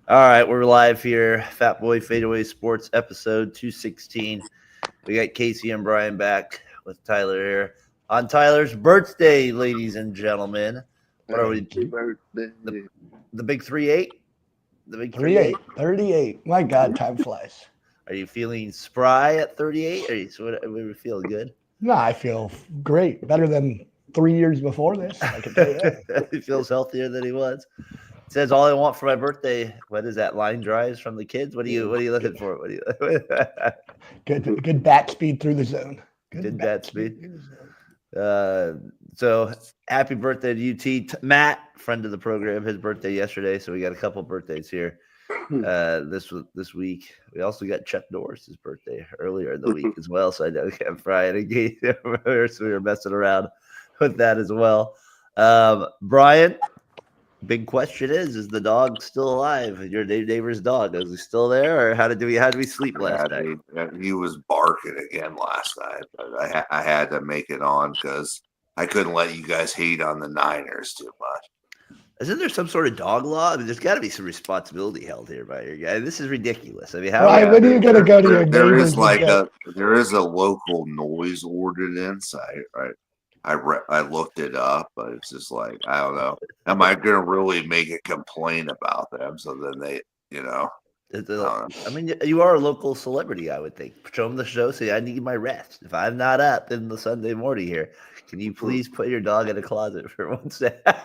All right, we're live here. Fatboy FadeAway Sports episode 216. We got Casey and Brian back with Tyler here on Tyler's birthday, ladies and gentlemen. What are we? Happy birthday. The big 3-8? The big 38, 3-8? 38. My God, time flies. Are you feeling spry at 38? Are we feeling good? No, I feel great. Better than 3 years before this. I can tell you that. He feels healthier than he was. It says all I want for my birthday. What is that? Line drives from the kids? What are you looking for? What are you Good bat speed through the zone. Good bat speed. through the zone. So happy birthday to UT Matt, friend of the program. His birthday yesterday, so we got a couple birthdays here this week. We also got Chuck Norris's birthday earlier in the week as well. So I know we have Brian and Gabe, so we were messing around with that as well. Brian, big question is the dog still alive? Your neighbor's dog, is he still there, or how did we sleep last night? He was barking again last night, but I had to make it on because I couldn't let you guys hate on the Niners too much. Isn't there some sort of dog law? I mean, there's got to be some responsibility held here by your guy. This is ridiculous. I mean, how? Right, when are you going to go to your There neighbors? is like there is a local noise ordinance. I looked it up, but it's just like, I don't know. Am I going to really make a complaint about them? So then they, I mean, you are a local celebrity, I would think. Show them the show. Say, I need my rest. If I'm not up in the Sunday morning here, can you please put your dog in a closet for 1 second?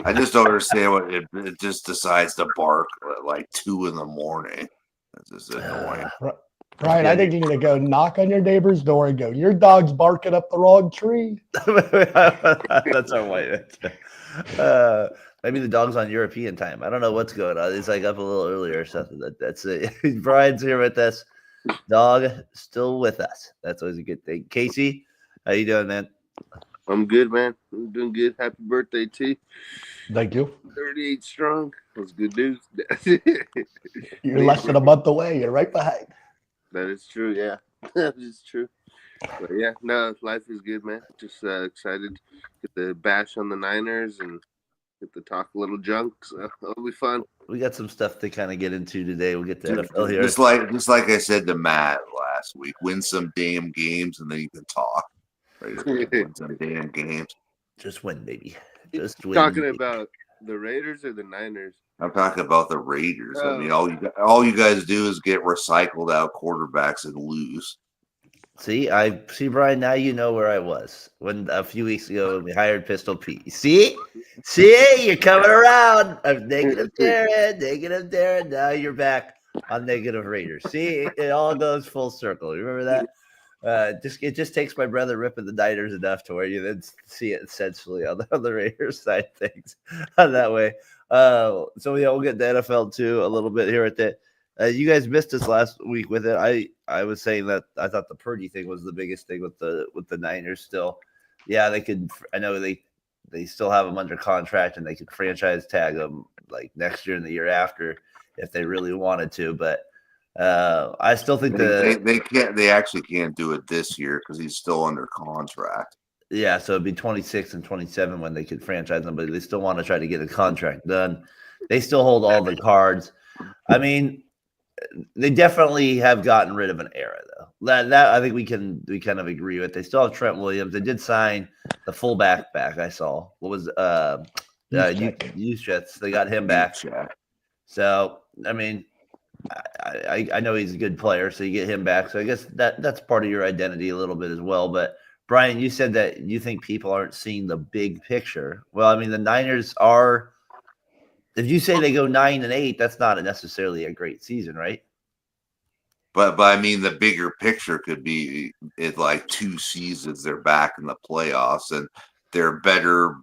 I just don't understand what it just decides to bark at like 2 a.m. That's just annoying. Brian, I think you need to go knock on your neighbor's door and go, your dog's barking up the wrong tree. That's our white. Maybe the dog's on European time. I don't know what's going on. It's like up a little earlier or something. That's it. Brian's here with us. Dog still with us. That's always a good thing. Casey, how you doing, man? I'm good, man. I'm doing good. Happy birthday, T. Thank you. 38 strong. That's good news. You're less than a month away. You're right behind. That is true, yeah. That is true. But yeah, no, life is good, man. Just excited to get the bash on the Niners and get to talk a little junk. So it'll be fun. We got some stuff to kind of get into today. We'll get to NFL here. Just like I said to Matt last week, win some damn games and then you can talk. Win some damn games. Just win, baby. Just win. Talking about the Raiders or the Niners? I'm talking about the Raiders. I mean, all you guys do is get recycled out quarterbacks and lose. See, Brian. Now you know where I was when a few weeks ago when we hired Pistol Pete. See, you're coming around. I'm negative Darren. Now you're back on negative Raiders. See, it all goes full circle. Remember that? It just takes my brother ripping the Niners enough to where you then see it essentially on the Raiders side of things that way. So yeah, we'll get to NFL too a little bit here at the. You guys missed us last week with it. I was saying that I thought the Purdy thing was the biggest thing with the Niners still. Yeah, they could. I know they still have him under contract and they could franchise tag him like next year and the year after if they really wanted to. But I still think they can't. They actually can't do it this year because he's still under contract. Yeah, so it'd be 26 and 27 when they could franchise him, but they still want to try to get a contract done. They still hold all the cards. I mean, they definitely have gotten rid of an era, though. That I think we kind of agree with. They still have Trent Williams. They did sign the fullback back. I saw what was Juszczyk. They got him back. So I mean, I know he's a good player, so you get him back. So I guess that's part of your identity a little bit as well. But Brian, you said that you think people aren't seeing the big picture. Well, I mean, the Niners are. If you say they go 9-8, that's not necessarily a great season, right? But I mean, the bigger picture could be in like 2 seasons they're back in the playoffs and they're better,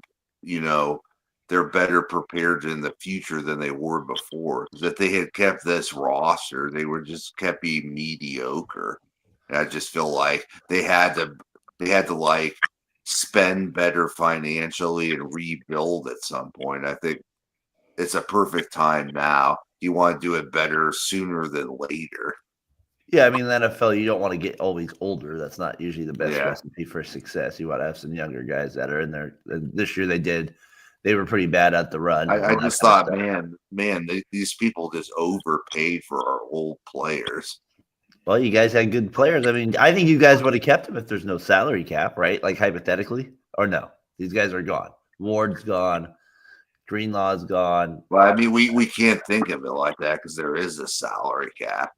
they're better prepared in the future than they were before. Because if they had kept this roster, they were just kept being mediocre. And I just feel like they had to like spend better financially and rebuild at some point. I think it's a perfect time now. You want to do it better sooner than later. Yeah, I mean, in the NFL, you don't want to get always older. That's not usually the best recipe for success. You want to have some younger guys that are in there. This year they did. they were pretty bad at the run. I just thought, man, these people just overpaid for our old players. Well, you guys had good players. I mean, I think you guys would have kept them if there's no salary cap, right? Like hypothetically, or no? These guys are gone. Ward's gone. Greenlaw's gone. Well, I mean, we can't think of it like that because there is a salary cap.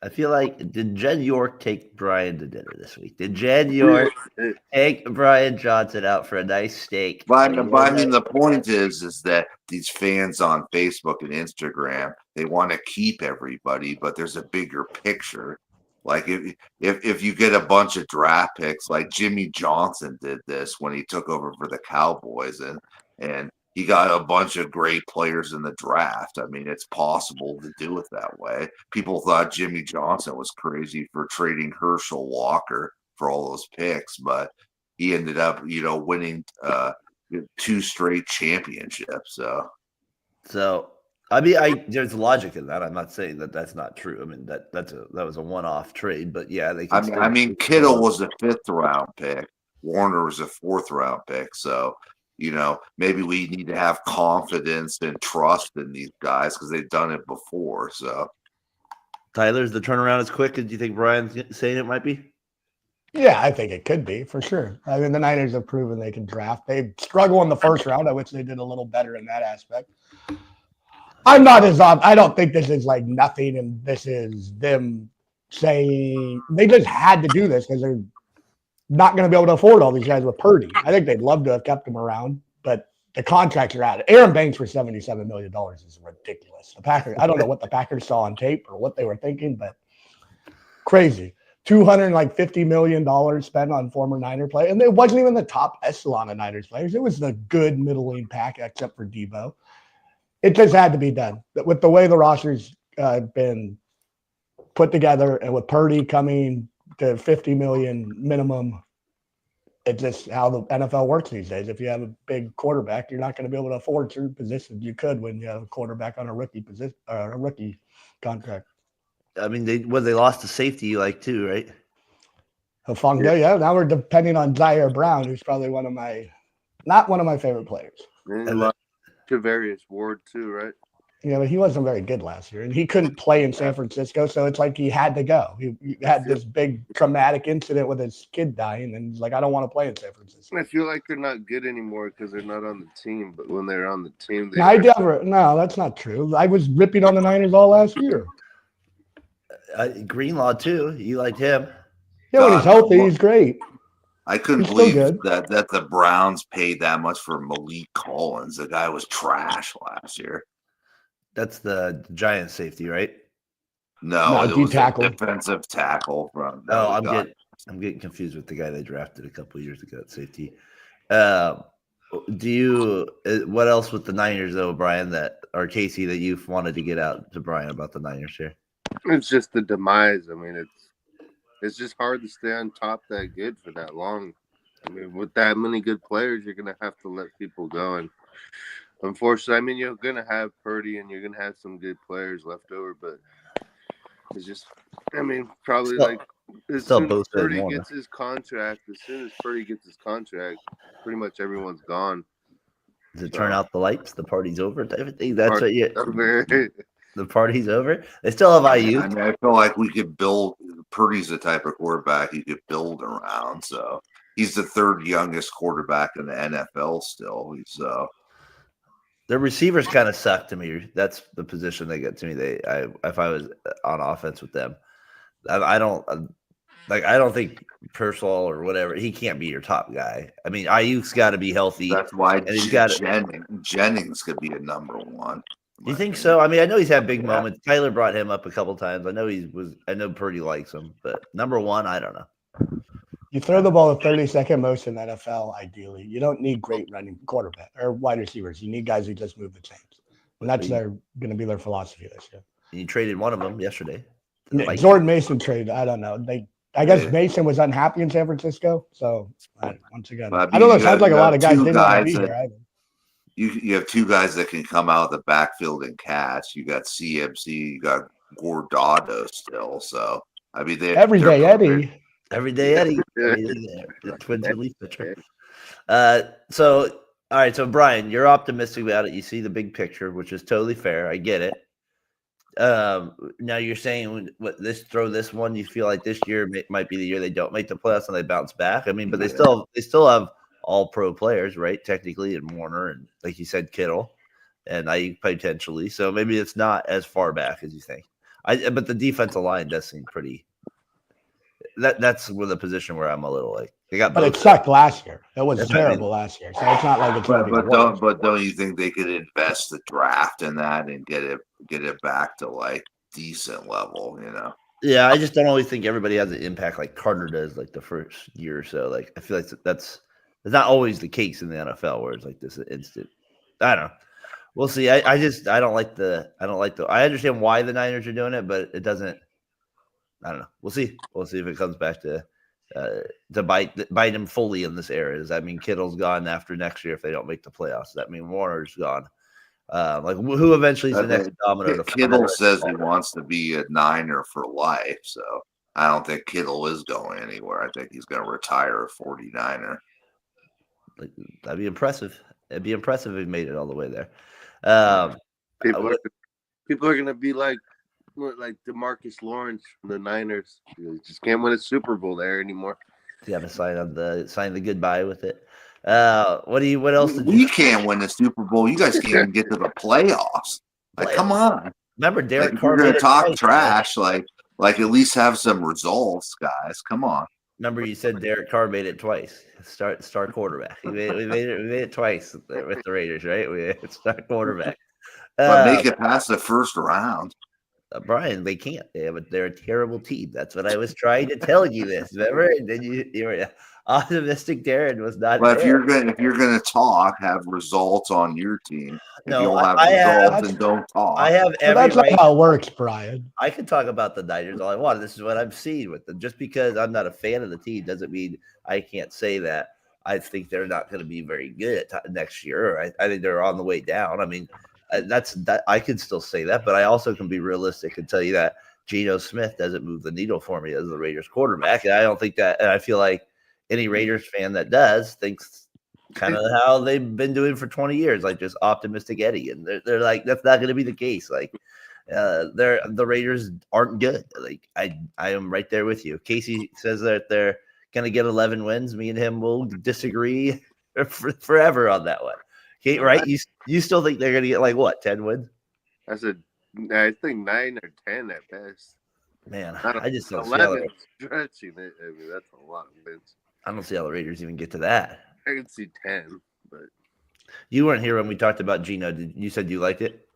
I feel like, did Jen York take Brian to dinner this week? Did Jen York take Brian Johnson out for a nice steak? But I mean, the point is that these fans on Facebook and Instagram, they want to keep everybody, but there's a bigger picture. Like if you get a bunch of draft picks, like Jimmy Johnson did this when he took over for the Cowboys, and he got a bunch of great players in the draft. I mean, it's possible to do it that way. People thought Jimmy Johnson was crazy for trading Herschel Walker for all those picks, but he ended up, winning 2 straight championships. So I mean, there's logic in that. I'm not saying that that's not true. I mean, that was a one-off trade, but yeah, they. I mean, Kittle was a 5th round pick. Warner was a 4th round pick. So, maybe we need to have confidence and trust in these guys because they've done it before. So, Tyler's the turnaround as quick as you think Brian's saying it might be? Yeah, I think it could be for sure. I mean, the Niners have proven they can draft. They struggle in the first round. I wish they did a little better in that aspect. I don't think this is like nothing, and this is them saying they just had to do this because they're not going to be able to afford all these guys with Purdy. I think they'd love to have kept him around, but the contracts are out. Aaron Banks for $77 million is ridiculous. The Packers, I don't know what the Packers saw on tape or what they were thinking, but crazy. $250 million spent on former Niner players, and it wasn't even the top echelon of Niners players. It was the good middling pack, except for Debo. It just had to be done. With the way the roster's been put together, and with Purdy coming to $50 million minimum, it's just how the NFL works these days. If you have a big quarterback, you're not going to be able to afford certain positions you could when you have a quarterback on a rookie position or a rookie contract. I mean, they lost to safety you like too, right? Hufanga, yeah. Now we're depending on Zaire Brown, who's probably not one of my favorite players. And Javarius Ward too, right? Yeah, but he wasn't very good last year, and he couldn't play in San Francisco, so it's like he had to go. He had this big traumatic incident with his kid dying, and he's like, I don't want to play in San Francisco. I feel like they're not good anymore because they're not on the team, but when they're on the team, no, that's not true. I was ripping on the Niners all last year. Greenlaw too. You liked him. Yeah, when he's healthy, he's great. I couldn't believe that the Browns paid that much for Malik Collins. The guy was trash last year. That's the Giants safety, right? No, it was tackle. a defensive tackle from. I'm getting confused with the guy they drafted a couple of years ago at safety. What else with the Niners though, Brian, or Casey, that you've wanted to get out to Brian about the Niners here? It's just the demise. I mean, it's just hard to stay on top that good for that long. I mean, with that many good players, you're gonna have to let people go. And unfortunately, I mean, you're gonna have Purdy and you're gonna have some good players left over, but it's just, I mean, probably as soon as Purdy gets his contract, pretty much everyone's gone. Does it turn out the lights? The party's over type of thing? That's what you. The party's over. They still have IU. I mean, I feel like we could build. Purdy's the type of quarterback you could build around. So he's the 3rd youngest quarterback in the NFL still. Their receivers kind of suck to me. That's the position they get to me. If I was on offense with them, I don't think Purcell or whatever. He can't be your top guy. I mean, Ayuk's got to be healthy. That's why and Jennings could be a number 1. Do you think so? I mean, I know he's had big moments. Tyler brought him up a couple times. I know Purdy likes him, but number 1, I don't know. You throw the ball the 32nd most in the NFL, ideally. You don't need great running quarterback or wide receivers. You need guys who just move the chains. And that's going to be their philosophy this year. You traded one of them yesterday. Jordan Mason traded. I don't know. I guess Mason was unhappy in San Francisco. So, once again, I don't know. It sounds like a lot of guys didn't want to be here either. You have 2 guys that can come out of the backfield and catch. You got CMC, you got Gordado still. So I mean, Everyday Eddie. The Twins relief pitcher. So All right, so Brian, you're optimistic about it. You see the big picture, which is totally fair. I get it. Now you're saying throw this one. You feel like this year might be the year they don't make the playoffs and they bounce back. I mean, but they still have all pro players, right? Technically, and Warner and like you said, Kittle, and I potentially. So maybe it's not as far back as you think. But the defensive line does seem pretty. That's the position where I'm a little like they got. But both it sucked last year. It was That's what I mean. terrible last year. So it's not like it's going to be worse. Don't you think they could invest the draft in that and get it back to like decent level? You know. Yeah, I just don't always think everybody has an impact like Carter does, like the first year or so. Like I feel like that's not always the case in the NFL where it's like this instant. I don't know. We'll see. I don't like the I understand why the Niners are doing it, but it doesn't. I don't know. We'll see. We'll see if it comes back to bite him fully in this era. Does that mean Kittle's gone after next year if they don't make the playoffs? Does that mean Warner's gone? Like who eventually is the next domino? To Kittle says he wants to be a Niner for life, so I don't think Kittle is going anywhere. I think he's going to retire a 49er. Like, that'd be impressive. It'd be impressive if he made it all the way there. People are going to be like DeMarcus Lawrence from the Niners. You just can't win a Super Bowl there anymore. You have to sign the goodbye with it. What else? We can't win the Super Bowl. You guys can't even get to the playoffs. Like, come on. Remember Derek Carr? You're gonna talk trash. Like at least have some results, guys. Come on. Remember you said Derek Carr made it twice. Star quarterback. We made it twice with the Raiders, right? We star quarterback. But make it past the first round. Brian, they can't. They're a terrible team. That's what I was trying to tell you. This, remember? And then you were optimistic. Darren was not. But if you're gonna talk, have results on your team. If No, you don't have results, then don't talk. I have every that's right. not how it works, Brian. I can talk about the Niners all I want. This is what I'm seeing with them. Just because I'm not a fan of the team doesn't mean I can't say that I think they're not going to be very good next year. I think they're on the way down. I mean, that I can still say that, but I also can be realistic and tell you that Geno Smith doesn't move the needle for me as the Raiders quarterback. And I don't think that, and I feel like any Raiders fan that does thinks kind of how they've been doing for 20 years, like just optimistic Eddie. And they're like, that's not going to be the case. Like the Raiders aren't good. Like I am right there with you. Casey says that they're going to get 11 wins. Me and him will disagree forever on that one. Okay, right? You still think they're going to get like what, 10 wins? I think 9 or 10 at best. Man, I just don't 11 stretching it. I mean, that's a lot of wins. I don't see how the Raiders even get to that. I can see 10, but you weren't here when we talked about Geno. You said you liked it?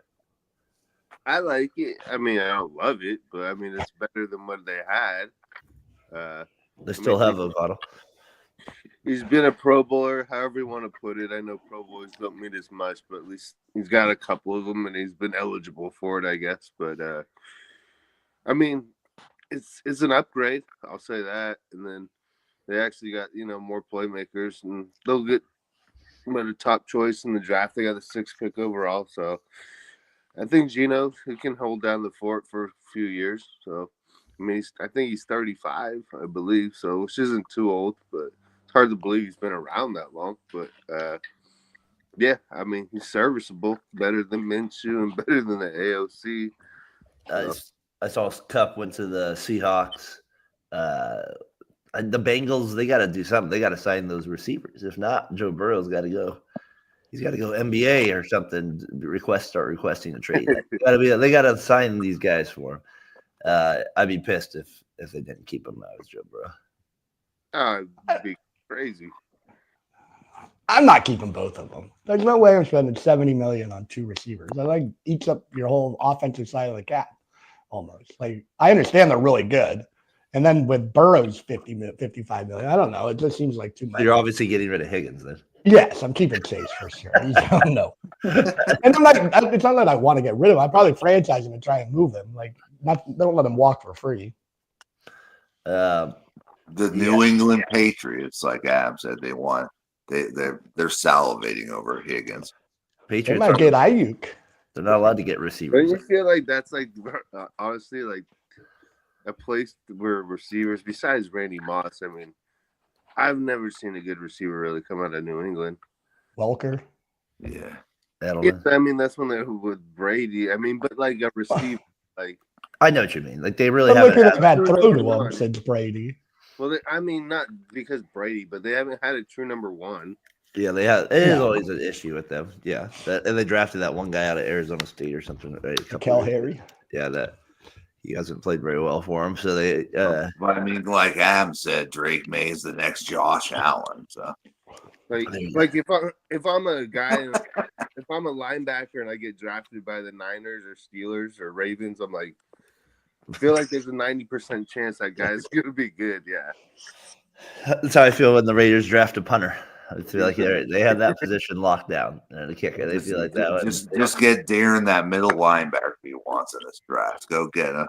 I like it. I mean, I don't love it, but I mean, it's better than what they had. They still have a bottle. He's been a Pro Bowler, however you want to put it. I know Pro Bowlers don't mean as much, but at least he's got a couple of them, and he's been eligible for it, I guess. But I mean, it's an upgrade. I'll say that. And then they actually got more playmakers, and they'll get a top choice in the draft. They got the 6th pick overall, so I think Geno he can hold down the fort for a few years. So I mean, I think he's 35, I believe, so which isn't too old, but. Hard to believe he's been around that long, but yeah, I mean he's serviceable, better than Minshew and better than the AOC. I saw Cup went to the Seahawks. The Bengals, they got to do something. They got to sign those receivers. If not, Joe Burrow's got to go. He's got to go NBA or something. Start requesting a trade. They got to sign these guys for him. I'd be pissed if they didn't keep him out as Joe Burrow. It'd be crazy. I'm not keeping both of them. There's no way I'm spending $70 million on 2 receivers. That like eats up your whole offensive side of the cap almost. Like I understand they're really good. And then with Burrow's $55 million, I don't know. It just seems like too much. You're obviously getting rid of Higgins then. Yes, I'm keeping Chase for sure. No. And it's not that I want to get rid of him. I'd probably franchise him and try and move him. Like don't let him walk for free. The New England Patriots, like Ab said, they want they're salivating over Higgins. Patriots might get Ayuk. They're not allowed to get receivers. Don't you feel like that's like honestly like a place where receivers besides Randy Moss? I mean, I've never seen a good receiver really come out of New England. Welker. Yeah. Edelman. I mean, that's when they're with Brady. I mean, but like a receiver, like. I know what you mean. Like they really But look haven't. who they've had true throw to number him one. since Brady. Well, I mean, not because Brady, but they haven't had a true number one. Yeah, they have. It is No. always an issue with them. Yeah, and they drafted that one guy out of Arizona State or something. Right, a couple Kel years ago. Harry. Yeah, that he hasn't played very well for him. So they. But I mean, like Adam said, Drake May is the next Josh Allen. So Like if I'm a guy, if I'm a linebacker and I get drafted by the Niners or Steelers or Ravens, I'm like, I feel like there's a 90% chance that guy's gonna be good. Yeah. That's how I feel when the Raiders draft a punter. I feel like they have that position locked down. And the kicker, they feel like that one. Just get Darren that middle linebacker he wants in this draft. Go get him.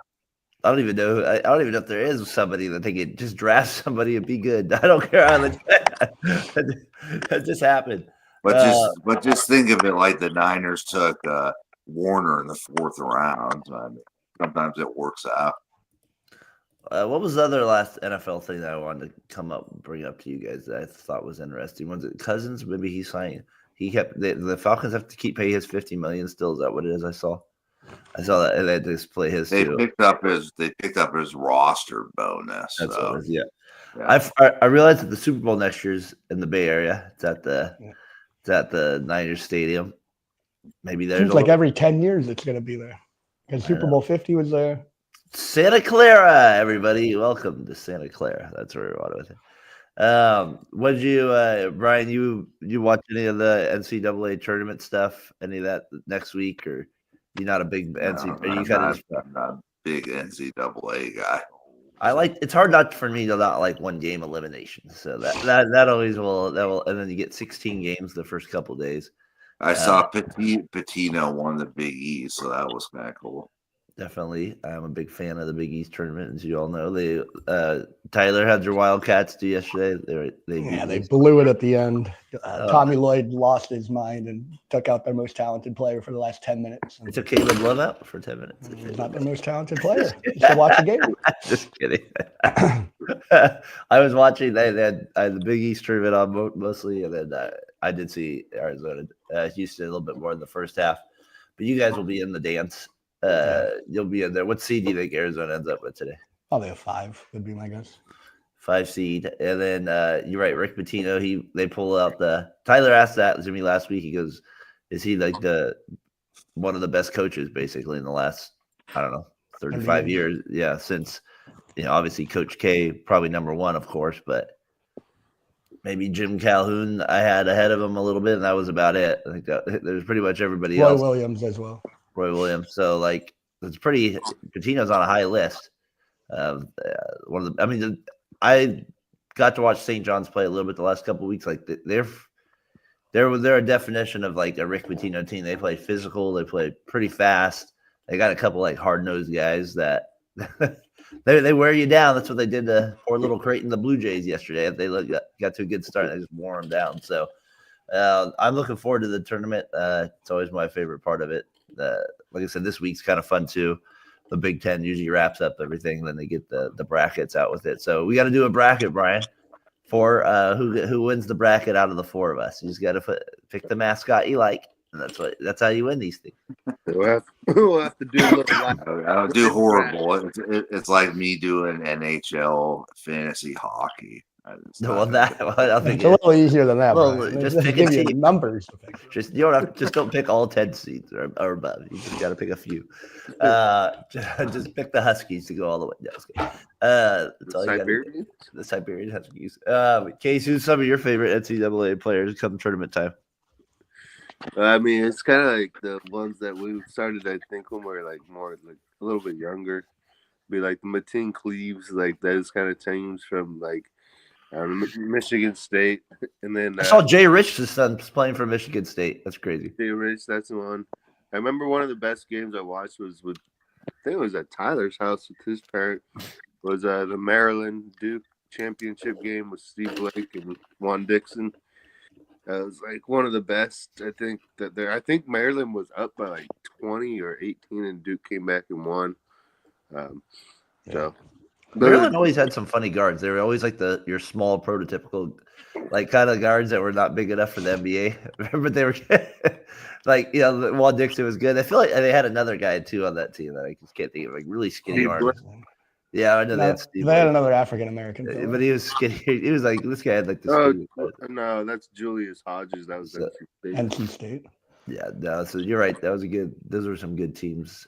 I don't even know. I don't even know if there is somebody that they could just draft somebody and be good. I don't care how that just happened. But just think of it like the Niners took Warner in the 4th round. I mean, sometimes it works out. What was the other last NFL thing that I wanted to come up and bring up to you guys that I thought was interesting? Was it Cousins? Maybe he's signing. He kept the Falcons have to keep paying his $50 million still. Is that what it is? I saw that, and they just play his. They too. picked up his roster bonus. That's so. what it is. Yeah. Yeah. I realized that the Super Bowl next year's in the Bay Area. It's at the Niners Stadium. Maybe there's Seems like every 10 years it's going to be there. Because Super Bowl 50 was there. Santa Clara, everybody. Welcome to Santa Clara. That's where we're on with it. What did you, Brian, you watch any of the NCAA tournament stuff? Any of that next week? Or you're not a big NCAA? I'm not a big NCAA guy. It's hard not for me to not like one game elimination. So that always will, and then you get 16 games the first couple of days. I saw Patino won the Big East, so that was kind of cool. Definitely. I'm a big fan of the Big East tournament, as you all know. They Tyler had their Wildcats do yesterday. They blew it at the end. Tommy Lloyd lost his mind and took out their most talented player for the last 10 minutes. They took Caleb Love out for 10 minutes. He's not their most talented player. You should watch the game. Just kidding. I was watching. They had the Big East tournament on mostly, and then I did see Arizona, Houston a little bit more in the first half. But you guys will be in the dance. You'll be in there. What seed do you think Arizona ends up with today? Probably a 5 would be my guess. 5 seed. And then you're right, Rick Pitino, they pull out Tyler asked that to me last week. He goes, is he like one of the best coaches basically in the last, I don't know, 35 years? Yeah, since obviously Coach K, probably number one, of course, but maybe Jim Calhoun I had ahead of him a little bit, and that was about it. I think that there's pretty much everybody else. Roy Williams as well. Roy Williams. So it's pretty. Patino's on a high list. I got to watch St. John's play a little bit the last couple of weeks. Like they're a definition of like a Rick Pitino team. They play physical. They play pretty fast. They got a couple like hard nosed guys that they wear you down. That's what they did to poor little Creighton, the Blue Jays yesterday. They got to a good start. They just wore them down. So I'm looking forward to the tournament. It's always my favorite part of it. Like I said, this week's kind of fun too. The Big Ten usually wraps up everything, then they get the brackets out with it. So we got to do a bracket, Brian, for who wins the bracket out of the 4 of us. You just got to pick the mascot you like, and that's how you win these things. We'll have to do a little. I don't do horrible. It's like me doing NHL fantasy hockey. I think it's a little easier than that. Well, just pick a team. Numbers. Just don't pick all 10 seeds or above. You just got to pick a few. Just pick the Huskies to go all the way. No, that's all you got to do. The Siberian Huskies. Case, who's some of your favorite NCAA players come tournament time? I mean, it's kind of like the ones that we started. I think when we were like more like a little bit younger, be like the Mateen Cleaves, like those kind of teams from like. Michigan State, and then I saw Jay Rich's son playing for Michigan State. That's crazy. Jay Rich, that's the one. I remember one of the best games I watched was I think it was at Tyler's house with his parent. Was the Maryland Duke championship game with Steve Blake and Juan Dixon. It was like one of the best. I think Maryland was up by like 20 or 18, and Duke came back and won. So. Maryland always had some funny guards. They were always like your small prototypical, like kind of guards that were not big enough for the NBA. Remember they were like Juan Dixon was good. I feel like they had another guy too on that team that I just can't think of, like really skinny Steve arms. Yeah, I know they had Steve. They had another African American, but he was skinny. He was like this guy had like the. No, that's Julius Hodges. That was NC State. Yeah, no. So you're right. That was a good. Those were some good teams.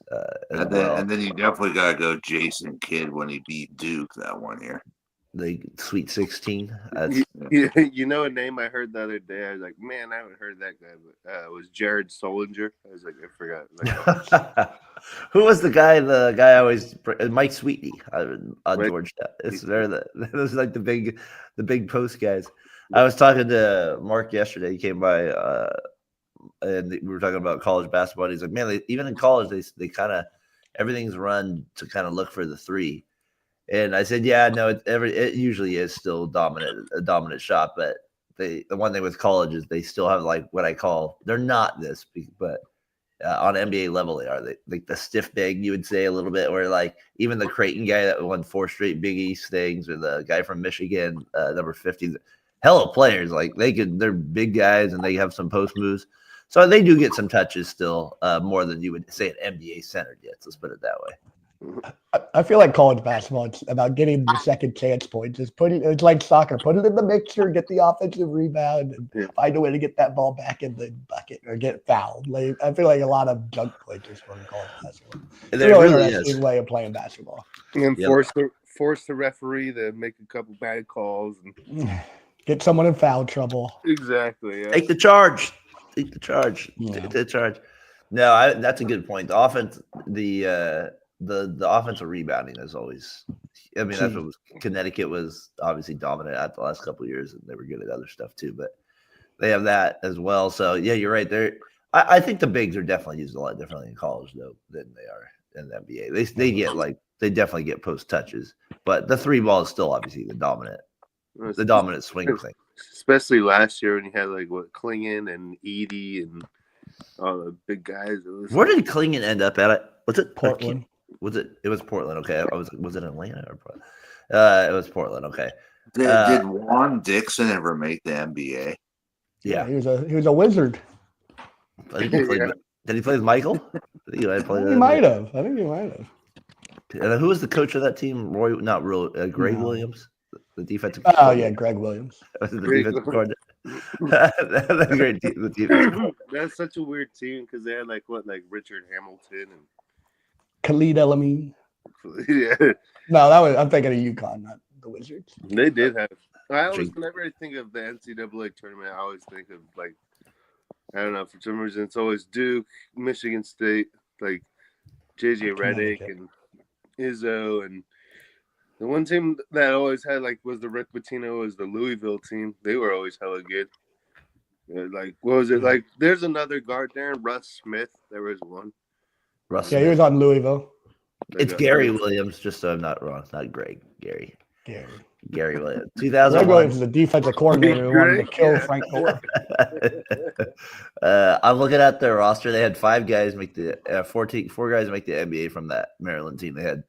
And then you definitely got to go Jason Kidd when he beat Duke that one year. The Sweet 16. You know a name I heard the other day. I was like, man, I haven't heard that guy. But it was Jared Solinger. I was like, I forgot. Like, who was the guy? The guy I always Mike Sweetney on Georgetown. It's those like the big post guys. I was talking to Mark yesterday. He came by, and we were talking about college basketball. He's like, man, even in college, they kind of everything's run to kind of look for the three. And I said, yeah, no, it usually is still a dominant shot, but the one thing with college is they still have like what I call they're not this, but on NBA level they are. They like the stiff big, you would say a little bit, where like even the Creighton guy that won 4 straight Big East things, or the guy from Michigan, number 50, hell of players. Like they're big guys and they have some post moves, so they do get some touches still, more than you would say an NBA center gets. Let's put it that way. I feel like college basketball, it's about getting the second chance points. It's like soccer. Put it in the mixer, get the offensive rebound, and find a way to get that ball back in the bucket or get fouled. Like, I feel like a lot of junk play just from college basketball. It's a really interesting way of playing basketball. And force the referee to make a couple bad calls and get someone in foul trouble. Exactly. Yeah. Take the charge. Take the charge. Yeah. Take the charge. No, that's a good point. The offense, the offensive rebounding is always. I mean, that's what Connecticut was obviously dominant at the last couple of years, and they were good at other stuff too. But they have that as well. So yeah, you're right. I think the bigs are definitely used a lot differently in college though than they are in the NBA. They definitely get post touches, but the 3 ball is still obviously the dominant swing thing. Especially last year when you had like Klingon and Edey and all the big guys. Where did Klingon end up at? Was it Portland? It was Portland. Okay, was it Atlanta or Portland? It was Portland. Okay. Did Juan Dixon ever make the NBA? Yeah, he was a wizard. I think he played. Did he play with Michael? He might have. I think he might have. And who was the coach of that team? Greg Williams, the defensive. Oh yeah, Greg Williams. The defensive coordinator. That's a great team. That's such a weird team because they had like Richard Hamilton and Khalid Elamine. Yeah. No, I'm thinking of UConn, not the Wizards. They did have. Whenever I think of the NCAA tournament, I always think of like, I don't know, for some reason it's always Duke, Michigan State, like JJ Redick and Izzo, and the one team that always had was the Rick Pitino, was the Louisville team. They were always hella good. Like, what was it like? There's another guard there, Russ Smith. There was one. Russ. Yeah, he was on Louisville. It's Gary Williams, just so I'm not wrong. It's not Greg. Gary Williams. 2001. Greg Williams is the defensive coordinator who wanted to kill Frank Gore. I'm looking at their roster. They had 5 guys make the 4 guys make the NBA from that Maryland team. They had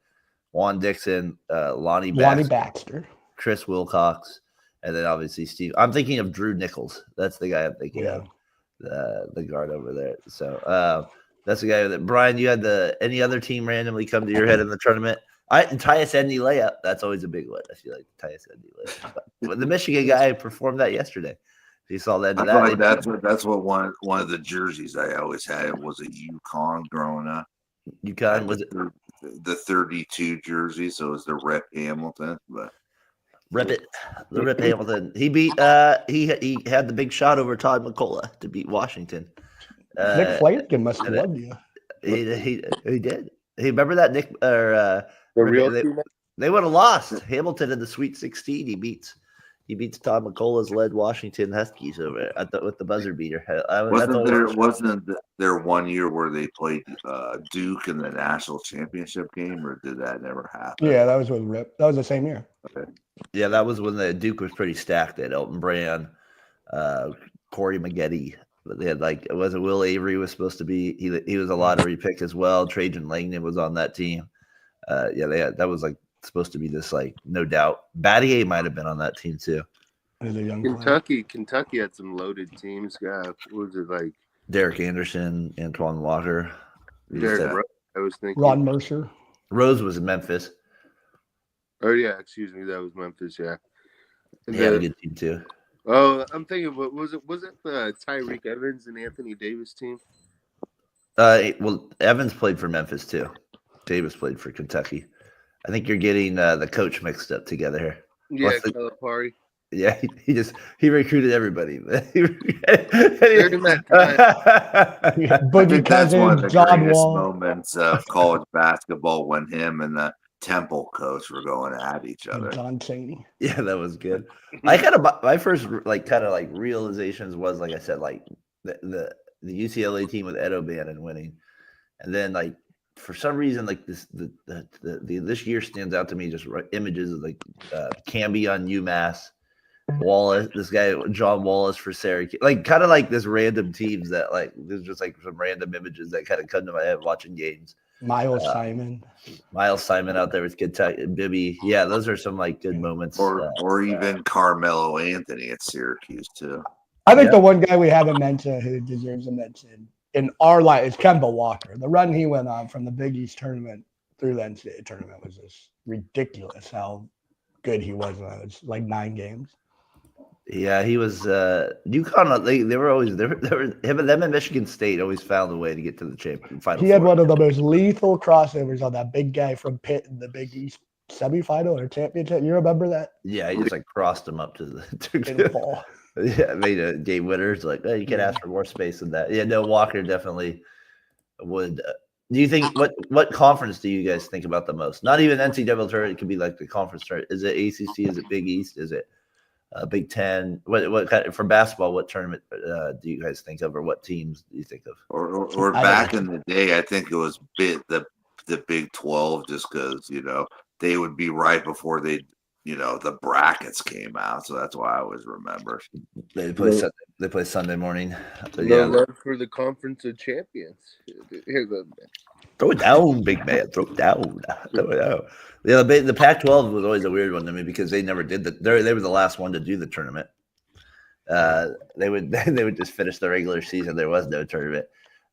Juan Dixon, Lonnie Baxter, Chris Wilcox, and then obviously Steve. I'm thinking of Drew Nichols. That's the guy I'm thinking of, the guard over there. So that's the guy that Brian. You had any other team randomly come to your head in the tournament? Tyus Edney layup. That's always a big one. I feel like Tyus Edney layup. But the Michigan guy performed that yesterday. You saw that. That's what one of the jerseys I always had was a UConn growing up. UConn was it the 32 jersey? So it was the Rip Hamilton, but. The Rip Hamilton. He beat. He had the big shot over Todd McCullough to beat Washington. Nick Flaherty must have loved you. He did. Hey, remember that Nick the real they would have lost. Hamilton in the Sweet 16. He beats Todd McCullough's led Washington Huskies over with the buzzer beater. Wasn't there one year where they played Duke in the national championship game, or did that never happen? Yeah, that was with Rip. That was the same year. Okay. Yeah, that was when the Duke was pretty stacked. They had Elton Brand, Corey Maggette. But they had Will Avery was supposed to be. He was a lottery pick as well. Trajan Langdon was on that team. That was supposed to be this like no doubt. FadeAway might have been on that team too. As a young player. Kentucky had some loaded teams. What was it like? Derek Anderson, Antoine Walker. Derek Rose, I was thinking. Ron Mercer. Rose was in Memphis. Oh yeah, excuse me, that was Memphis. Yeah, He had a good team too. Oh, I'm thinking, what was it? Was it the Tyreek Evans and Anthony Davis team? Well, Evans played for Memphis too. Davis played for Kentucky. I think you're getting the coach mixed up together here. Yeah, Calipari. Yeah, he recruited everybody. During that time. Boogie That's one of the Cousins, John greatest Wall. moments of college basketball when him and the Temple coach were going at each other. John Chaney. Yeah, that was good. I kind of my first realizations was, like I said, like the UCLA team with Ed O'Bannon winning, and then like for some reason like this year stands out to me, just images of like Camby on UMass, Wallace, this guy John Wallace for Syracuse, like kind of like this random teams that like there's just like some random images that kind of come to my head watching games. Miles Simon out there with Kentucky, Bibby. Yeah, those are some like good moments. Or even Carmelo Anthony at Syracuse too. I think the one guy we haven't mentioned who deserves a mention in our life is Kemba Walker. The run he went on from the Big East tournament through the NCAA tournament was just ridiculous. How good he was in those like 9 games. Yeah, he was. UConn. They were always there. Them and Michigan State always found a way to get to the final. He had one of the most lethal crossovers on that big guy from Pitt in the Big East semifinal or championship. You remember that? Yeah, he just like crossed him up to the ball. Yeah, made a game winner. It's like, oh, you can't ask for more space than that. Yeah, no, Walker definitely would. Do you think what conference do you guys think about the most? Not even NCAA tournament. It could be like the conference tournament. Is it ACC? Is it Big East? Is it Big Ten? What kind of, for basketball? What tournament do you guys think of, or what teams do you think of? Or back in the day, I think it was the Big 12, just because they would be right before the brackets came out, so that's why I always remember. They play Sunday morning. But love for the Conference of Champions. Throw it down, big man. Throw it down. Throw it down. Yeah, the Pac-12 was always a weird one to me because they never did they were the last one to do the tournament. They would just finish the regular season. There was no tournament.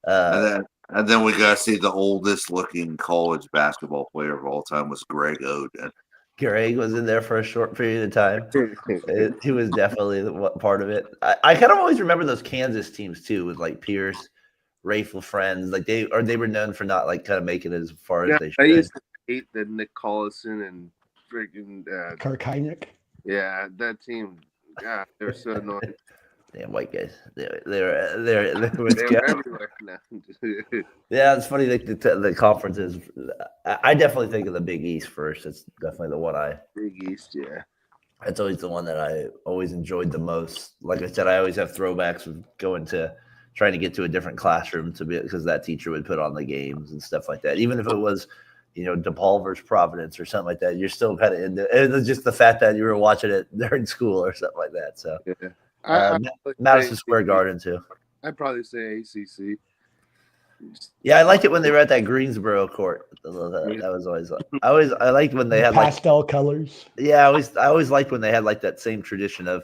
And then we got to see the oldest looking college basketball player of all time was Greg Oden. Greg was in there for a short period of time. He was definitely part of it. I kind of always remember those Kansas teams too, with like Pierce, Rayful Friends. Like they were known for not like kind of making it as far as they should. I used to hate the Nick Collison and freaking Kirk Heinrich. Yeah, that team. God, they're so annoying. Damn white guys. They're everywhere now. Yeah, it's funny. The conferences. I definitely think of the Big East first. It's definitely the one Big East, yeah. That's always the one that I always enjoyed the most. Like I said, I always have throwbacks of trying to get to a different classroom because that teacher would put on the games and stuff like that. Even if it was, DePaul versus Providence or something like that, you're still kind of into it. Was just the fact that you were watching it during school or something like that. So. Yeah. Madison Square Garden too. I'd probably say ACC. Yeah, I liked it when they were at that Greensboro court. That was always. I liked when they had pastel colors. Yeah, I always liked when they had like that same tradition of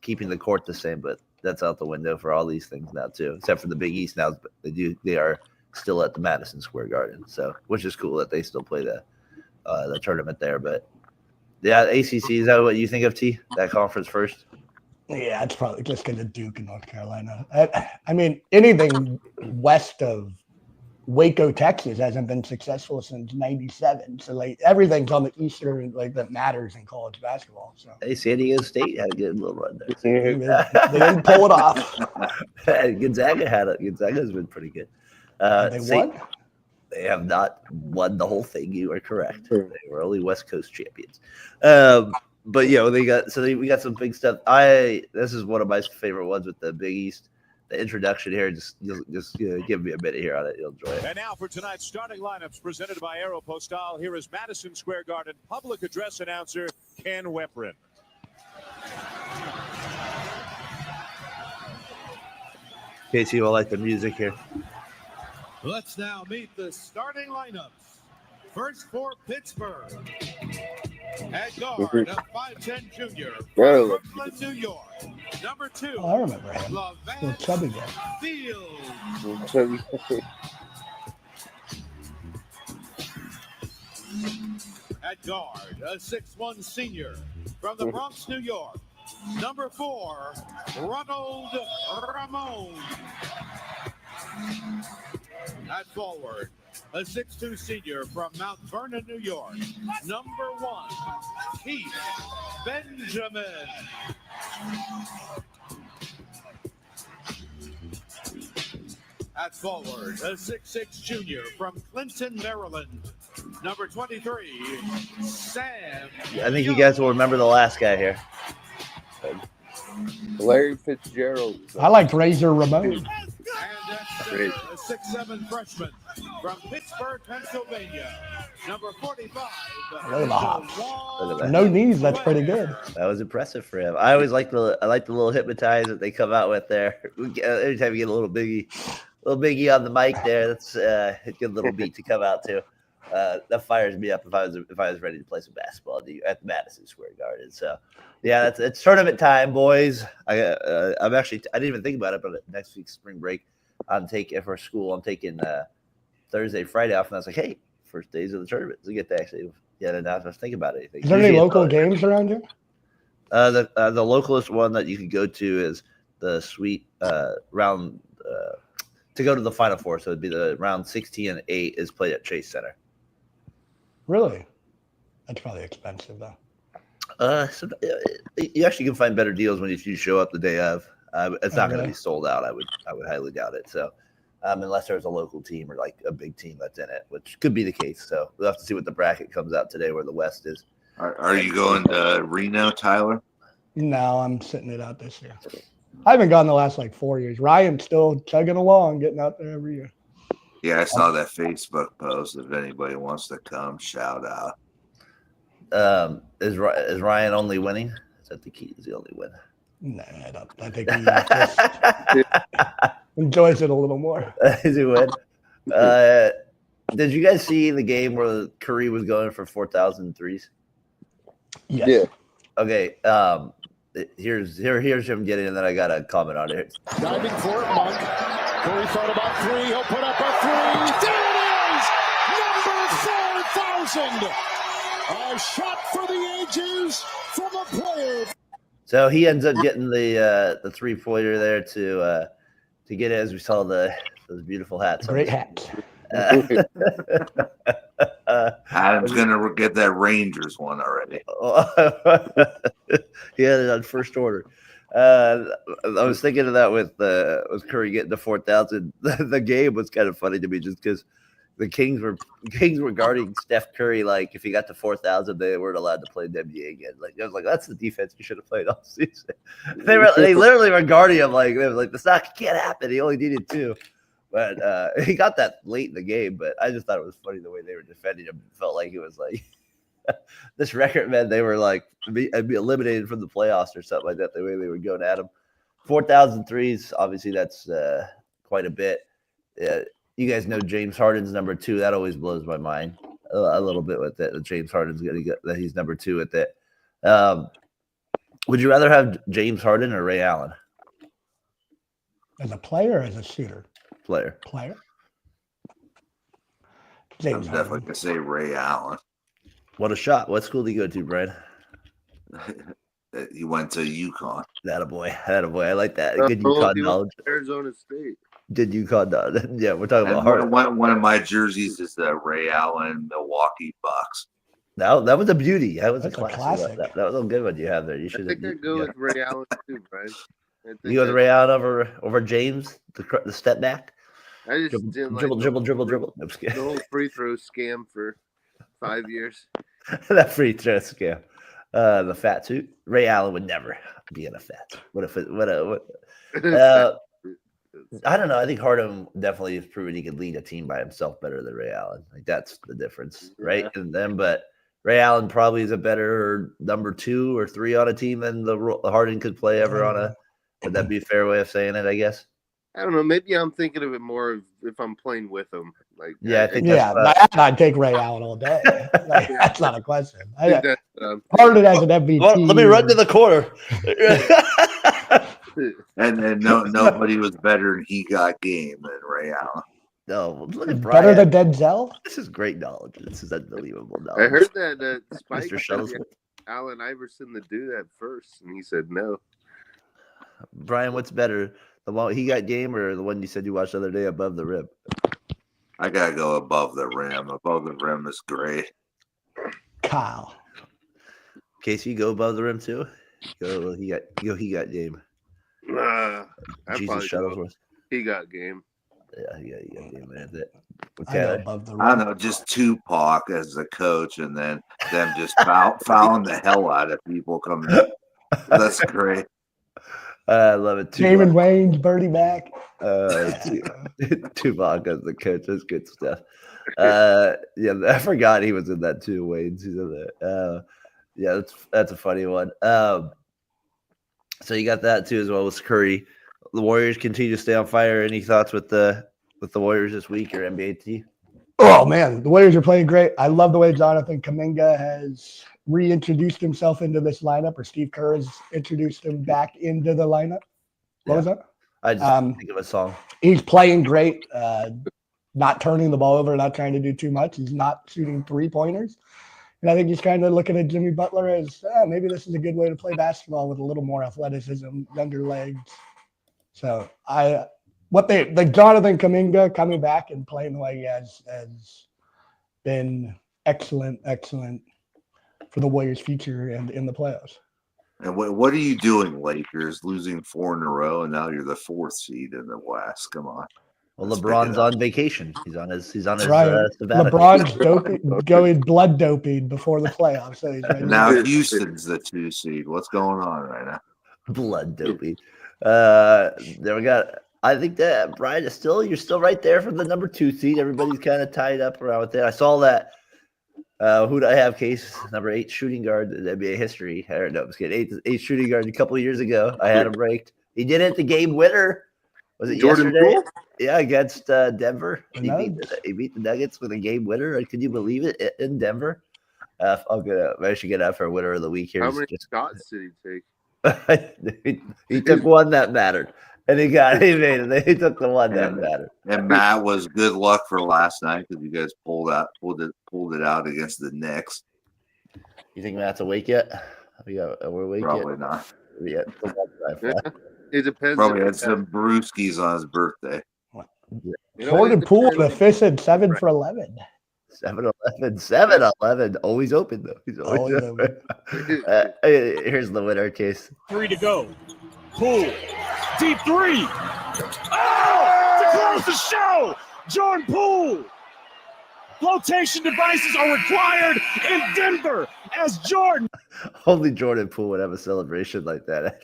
keeping the court the same, but that's out the window for all these things now too. Except for the Big East now, they are still at the Madison Square Garden, so which is cool that they still play the tournament there. But yeah, ACC, is that what you think of, T? That conference first? Yeah, it's probably just going to Duke in North Carolina. I mean, anything west of Waco, Texas hasn't been successful since '97. So, like, everything's on the eastern, like, that matters in college basketball. So, hey, San Diego State had a good little run there. They didn't pull it off. Gonzaga's been pretty good. They won? They have not won the whole thing. You are correct. They were only West Coast champions. But we got some big stuff. This is one of my favorite ones with the Big East. The introduction here, just give me a minute here on it. You'll enjoy it. And now for tonight's starting lineups presented by Aeropostale, here is Madison Square Garden public address announcer Ken Weprin. Casey will like the music here. Let's now meet the starting lineups First for Pittsburgh. At guard, a 5'10" junior Oh. from Brooklyn, New York. Number 2, Oh, I remember him. Little Lavance chubby guy. Fields. At guard, a 6'1" senior from the Bronx, New York. Number 4, Ronald Ramon. At forward, a 6'2" senior from Mount Vernon, New York. Number 1, Keith Benjamin. At forward, a 6'6" junior from Clinton, Maryland. Number 23, Sam. I think you guys will remember the last guy here. Larry Fitzgerald. I liked Razor Ramon. And at Great. center, a 6'7" freshman from Pittsburgh, Pennsylvania. Number 45, Look at the hops. Look at that. No knees. That's pretty good. That was impressive for him. I always like the little hypnotize that they come out with there. Every time you get a little biggie on the mic there, that's a good little beat to come out to. That fires me up if I was ready to play some basketball at the Madison Square Garden. So yeah, it's tournament time, boys. I didn't even think about it, but next week's spring break, I'm taking Thursday, Friday off, and I was like, hey, first days of the tournament, so get to actually not just think about anything. Is there any local games around here? The localest one that you could go to is the sweet round to go to the Final Four. So it'd be the round 16 and 8 is played at Chase Center. Really? That's probably expensive though. So you actually can find better deals when you show up the day of. It's not going to be sold out. I would highly doubt it. So unless there's a local team or like a big team that's in it, which could be the case. So we'll have to see what the bracket comes out today, where the West is. Are you going to Reno, Tyler? No, I'm sitting it out this year. I haven't gone the last like 4 years. Ryan's still chugging along, getting out there every year. Yeah, I saw that Facebook post. If anybody wants to come, shout out. Is Ryan only winning? Is that the key? Is the only win? No, I don't. I think he just enjoys it a little more. Is he win? Did you guys see the game where Curry was going for 4,000 threes? Yes. Yeah. Okay. Here's him getting, and then I got a comment on it. Diving for it, Monk. Curry thought about 3. He'll put up a 3. There it is! Number 4,000. A shot for the ages from a player. So he ends up getting the 3-pointer there to get it, as we saw those beautiful hats. Great hats. Adam's gonna get that Rangers one already. He had it on first order. I was thinking of that with Curry getting the 4,000. The game was kind of funny to me just because the Kings were guarding Steph Curry. Like if he got to 4,000, they weren't allowed to play in the NBA again. Like I was like, that's the defense you should have played all season. They literally were guarding him like they were like, this can't happen. He only needed 2. But he got that late in the game. But I just thought it was funny the way they were defending him. It felt like it was like this record meant they were like be eliminated from the playoffs or something like that. The way they were going at him. 4,000 threes. Obviously, that's quite a bit. You guys know James Harden's number 2. That always blows my mind a little bit with it. James Harden's going to get that he's number 2 with it. Would you rather have James Harden or Ray Allen? As a player or as a shooter? Player. Player. I'm James definitely Harden. gonna say Ray Allen. What a shot. What school did you go to, Brian? He went to UConn. Attaboy. I like that. Good UConn knowledge. Arizona State. Did UConn knowledge? Yeah, we're talking about And Harden. one of my jerseys is the Ray Allen Milwaukee Bucks. That was a beauty. That was That's a a classic. classic. That was a good one you have there. You I should. think I'd go with Ray Allen too, Brian. You go with Ray Allen over James, the step back. I just didn't Dribble. No, I'm just the kidding. whole free throw scam for 5 years. That free throw scam. The fat suit. Ray Allen would never be in a fat suit. I don't know. I think Harden definitely has proven he could lead a team by himself better than Ray Allen. Like that's the difference, right? And then, but Ray Allen probably is a better number 2 or 3 on a team than the Harden could play ever on a. Would that be a fair way of saying it? I guess. I don't know. Maybe I'm thinking of it more of if I'm playing with him. Like, Yeah, I think Yeah, I'd take Ray Allen all day. Like, that's not a question. I think that's, Harden as an MVP. Well, let me run to the corner. And then nobody was better than he got game than Ray Allen. No, look at Better Brian. than Denzel. This is great knowledge. This is unbelievable I knowledge. heard that Spike Mr. said he Shuttlesworth. had Allen Iverson to do that first, and he said no. Brian, what's better, the one he got game or the one you said you watched the other day above the rim? I gotta go above the rim. Above the rim is great. Kyle. Casey, you go above the rim too. He got game. I Jesus probably go, Shuttlesworth. he got game. Yeah, he got game. That's it. I go Okay. above the I rim. don't know, just Tupac as the coach, and then them just fouling the hell out of people coming in. That's great. I love it. Damon Wayne's Birdie Mac. Tupac as the coach. That's good stuff. Yeah, I forgot he was in that too. Wayne's he's in there. Yeah, that's a funny one. So you got that too as well as Curry. The Warriors continue to stay on fire. Any thoughts with the Warriors this week or NBA team? Oh man, the Warriors are playing great. I love the way Jonathan Kuminga has reintroduced himself into this lineup, or Steve Kerr has introduced him back into the lineup. What was that? I just think of a song. He's playing great, not turning the ball over, not trying to do too much. He's not shooting 3-pointers. And I think he's kind of looking at Jimmy Butler as maybe this is a good way to play basketball with a little more athleticism, younger legs. So the Jonathan Kuminga coming back and playing the way he has been excellent for the Warriors' future and in the playoffs. And what are you doing, Lakers? Losing 4 in a row, and now you're the 4th seed in the West. Come on. Well, Let's LeBron's pick it up. on vacation. He's on his Right. sabbatical. LeBron's going blood doping before the playoffs. So he's ready. And now Houston's the 2 seed. What's going on right now? Blood dopey. There we got. I think that Brian is you're still right there for the number 2 seed. Everybody's kind of tied up around with that. I saw that. Who do I have? Case number 8 shooting guard in NBA history. I don't know. I'm just kidding. 8 shooting guard a couple of years ago. I had him ranked. He did it the game winner. Was it Jordan yesterday? Poole? Yeah, against Denver. He Nuggets. beat the Nuggets with a game winner. Could you believe it? In Denver. I should get out for a winner of the week here. How many shots did he take? He took one that mattered, and he made it. He took the one that mattered. And Matt was good luck for last night because you guys pulled it out against the Knicks. You think Matt's awake yet? We're awake Probably yet? not. Yeah. It depends. Probably had some brewskis on his birthday. Jordan Poole, an efficient 7 for 11. 7-11. Always open though. He's always open. Here's the winner, Case. 3 to go. Poole. Deep 3. Oh! To close the show! Jordan Poole. Flotation devices are required in Denver as Jordan. Only Jordan Poole would have a celebration like that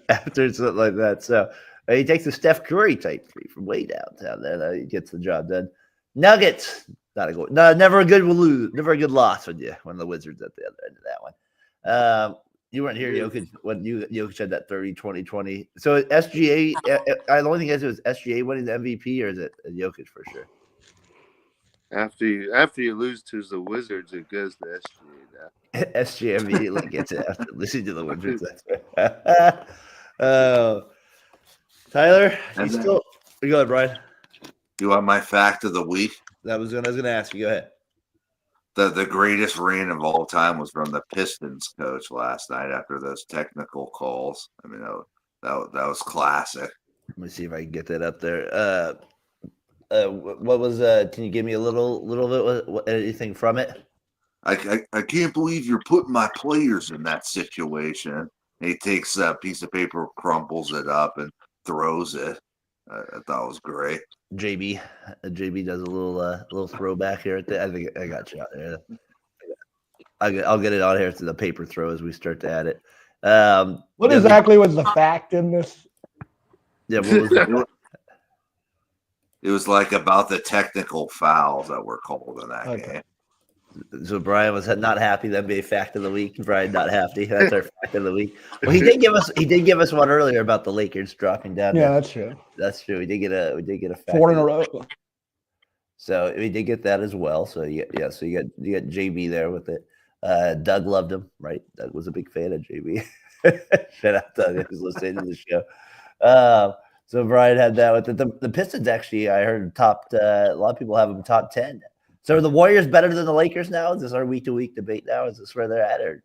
after something like that. So he takes a Steph Curry type 3 from way downtown. Then he gets the job done. Nuggets, not a goal. No, never a good loss when the Wizards at the other end of that one. You weren't here, Jokic, when Jokic had that 30-20-20. So SGA, I don't think it was SGA winning the MVP, or is it Jokic for sure? After you lose to the Wizards, it goes to SGA now. SGA immediately gets it after listening to the Wizards. Tyler, go ahead, Brian. You want my fact of the week? I was gonna ask you. Go ahead. The greatest rain of all time was from the Pistons coach last night after those technical calls. I mean, that was classic. Let me see if I can get that up there. What was? Can you give me a little bit? Anything from it? I can't believe you're putting my players in that situation. And he takes a piece of paper, crumples it up, and throws it. I thought it was great. JB does a little throwback here. I think I got you out there. I'll get it on here to the paper throw as we start to add it. What exactly was the fact in this? Yeah, what was that? It was like about the technical fouls that were called in that game. So Brian was not happy. That'd be a fact of the week. Brian not happy. That's our fact of the week. Well, he did give us one earlier about the Lakers dropping down. Yeah, that's true. That's true. We did get a fact. 4 in a row. So we did get that as well. So so you got JB there with it. Doug loved him, right? Doug was a big fan of JB. Shout out Doug, he was listening to the show. So Brian had that with it. The Pistons actually, I heard topped. A lot of people have them top 10. So are the Warriors better than the Lakers now? Is this our week-to-week debate now? Is this where they're at, or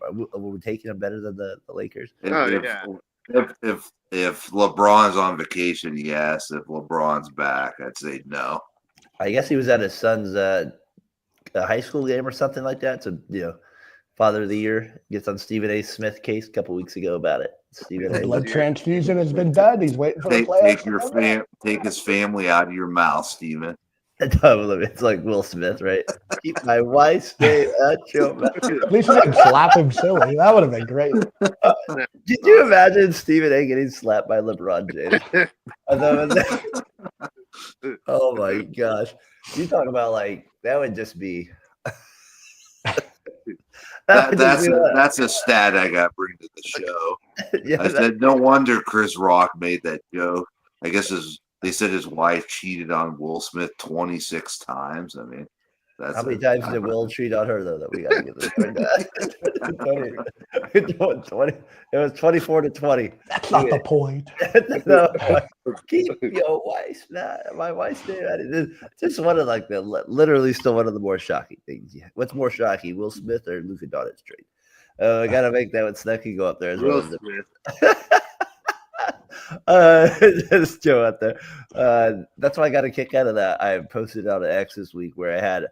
are we taking them better than the Lakers? If LeBron's on vacation, yes. If LeBron's back, I'd say no. I guess he was at his son's high school game or something like that. So Father of the Year gets on Stephen A. Smith case a couple weeks ago about it. Stephen A. Blood transfusion has been done. He's waiting for the playoffs. Take his family out of your mouth, Stephen. It's like Will Smith, right? Keep my wife's name at your mouth. At least he didn't slap him silly. That would have been great. Did you imagine Stephen A. getting slapped by LeBron James? Oh my gosh. You talk about that would just be that's a stat I got bring to the show. I said no wonder Chris Rock made that joke. I guess they said his wife cheated on Will Smith 26 times. I mean, that's how many times did Will cheat on her though? That we got to get this right. 20. It was 24-20. That's not the point. No, keep your wife's my wife's name. It's just one of literally still one of the more shocking things. Yeah. What's more shocking, Will Smith or Luka Doncic trade? I got to make that with Snucky go up there as well. There's Joe out there. That's why I got a kick out of that. I posted out an X this week where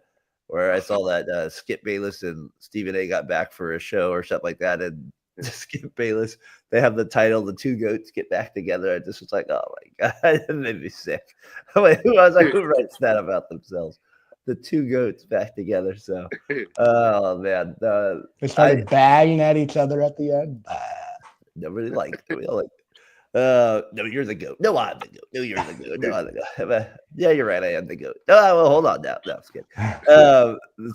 I saw that Skip Bayless and Stephen A. got back for a show or something like that, and Skip Bayless, they have the title "The Two Goats Get Back Together." I just was like, oh my god, it made me sick. I was like, who writes that about themselves? The two goats back together. So, oh man, they started banging at each other at the end. Nobody liked it. We all liked it. No, you're the goat. No, I'm the goat. No, you're the goat. No, I'm the goat. Yeah, you're right. I am the goat. No, well, hold on now. No, I'm just kidding.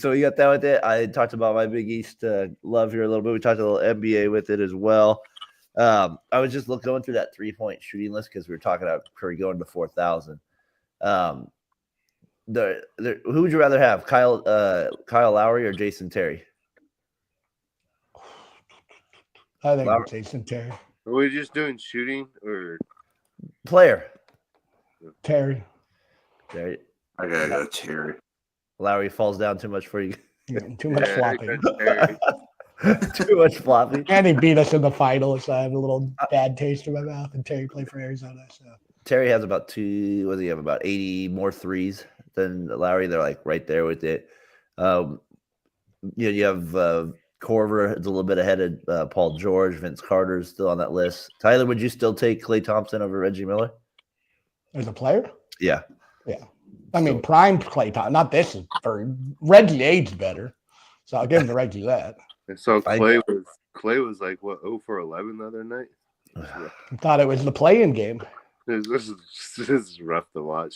So we got that with it. I talked about my Big East love here a little bit. We talked a little NBA with it as well. I was just going through that 3-point shooting list because we were talking about Curry going to 4,000. Who would you rather have, Kyle Lowry or Jason Terry? I think Jason Terry. Are we just doing shooting or player? Terry. I gotta go Terry. Lowry falls down too much for you. Yeah, too much flopping. Too much flopping. And he beat us in the finals. So I have a little bad taste in my mouth. And Terry played for Arizona. So Terry has about 80 more threes than Lowry. They're right there with it. You have Corver is a little bit ahead of Paul George. Vince Carter is still on that list. Tyler, would you still take Klay Thompson over Reggie Miller? As a player? Yeah. Yeah. I mean, prime Klay Thompson. Not this. Reggie aged better. So I'll give him to Reggie that. So Klay was like, what, 0 for 11 the other night? I thought it was the play-in game. This is rough to watch.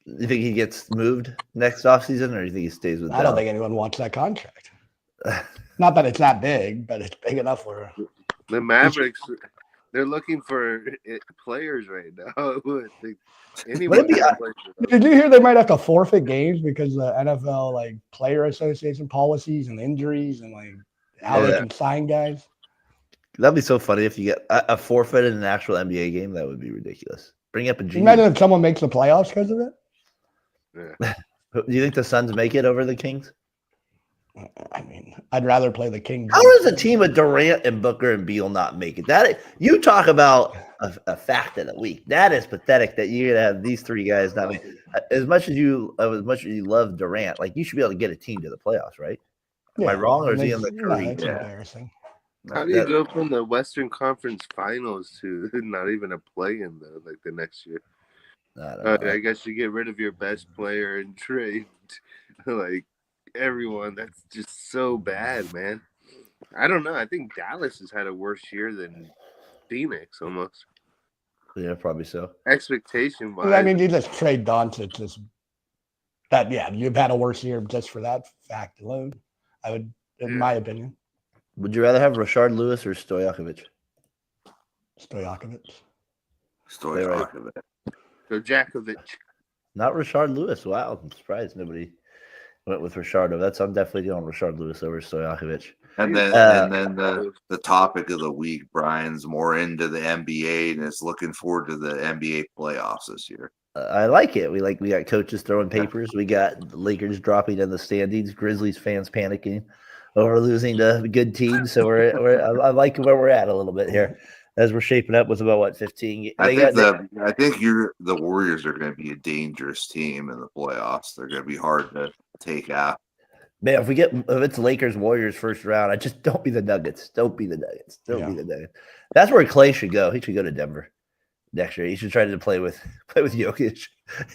You think he gets moved next offseason, or do you think he stays with I don't think anyone wants that contract. Not that it's that big, but it's big enough for the Mavericks. They're looking for players right now. Did you hear they might have to forfeit games because the NFL player association policies and injuries and how they can sign guys? That'd be so funny if you get a forfeit in an actual NBA game. That would be ridiculous. Bring up a G. Imagine if someone makes the playoffs because of it. Yeah. Do you think the Suns make it over the Kings? I mean, I'd rather play the Kings. How does a team with Durant and Booker and Beal not make it? That you talk about a fact of the week. That is pathetic that you're gonna have these three guys not make it. As much as you love Durant, you should be able to get a team to the playoffs, right? Am I wrong, or is he in the Curry? It's embarrassing. How do you go from the Western Conference Finals to not even a play-in though, the next year? I guess you get rid of your best player and trade everyone. That's just so bad, man. I don't know. I think Dallas has had a worse year than Phoenix almost. Yeah, probably so. Expectation wise. I mean, you just trade Doncic. You've had a worse year just for that fact alone. I would, in my opinion. Would you rather have Rashard Lewis or Stojakovic? Stojakovic. Stojakovic. Stojakovic. Not Rashard Lewis. Wow, I'm surprised nobody went with Rashard. I'm definitely going Rashard Lewis over Stojakovic. And then the topic of the week, Brian's more into the NBA and is looking forward to the NBA playoffs this year. I like it. We got coaches throwing papers. We got the Lakers dropping in the standings. Grizzlies fans panicking over losing to good teams. So I like where we're at a little bit here as we're shaping up with about 15. I think the Warriors are going to be a dangerous team in the playoffs. They're going to be hard to take out. Man, if it's Lakers Warriors first round, I just don't be the Nuggets. Don't be the Nuggets. Don't be the Nuggets. That's where Clay should go. He should go to Denver next year. He should try to play with Jokic.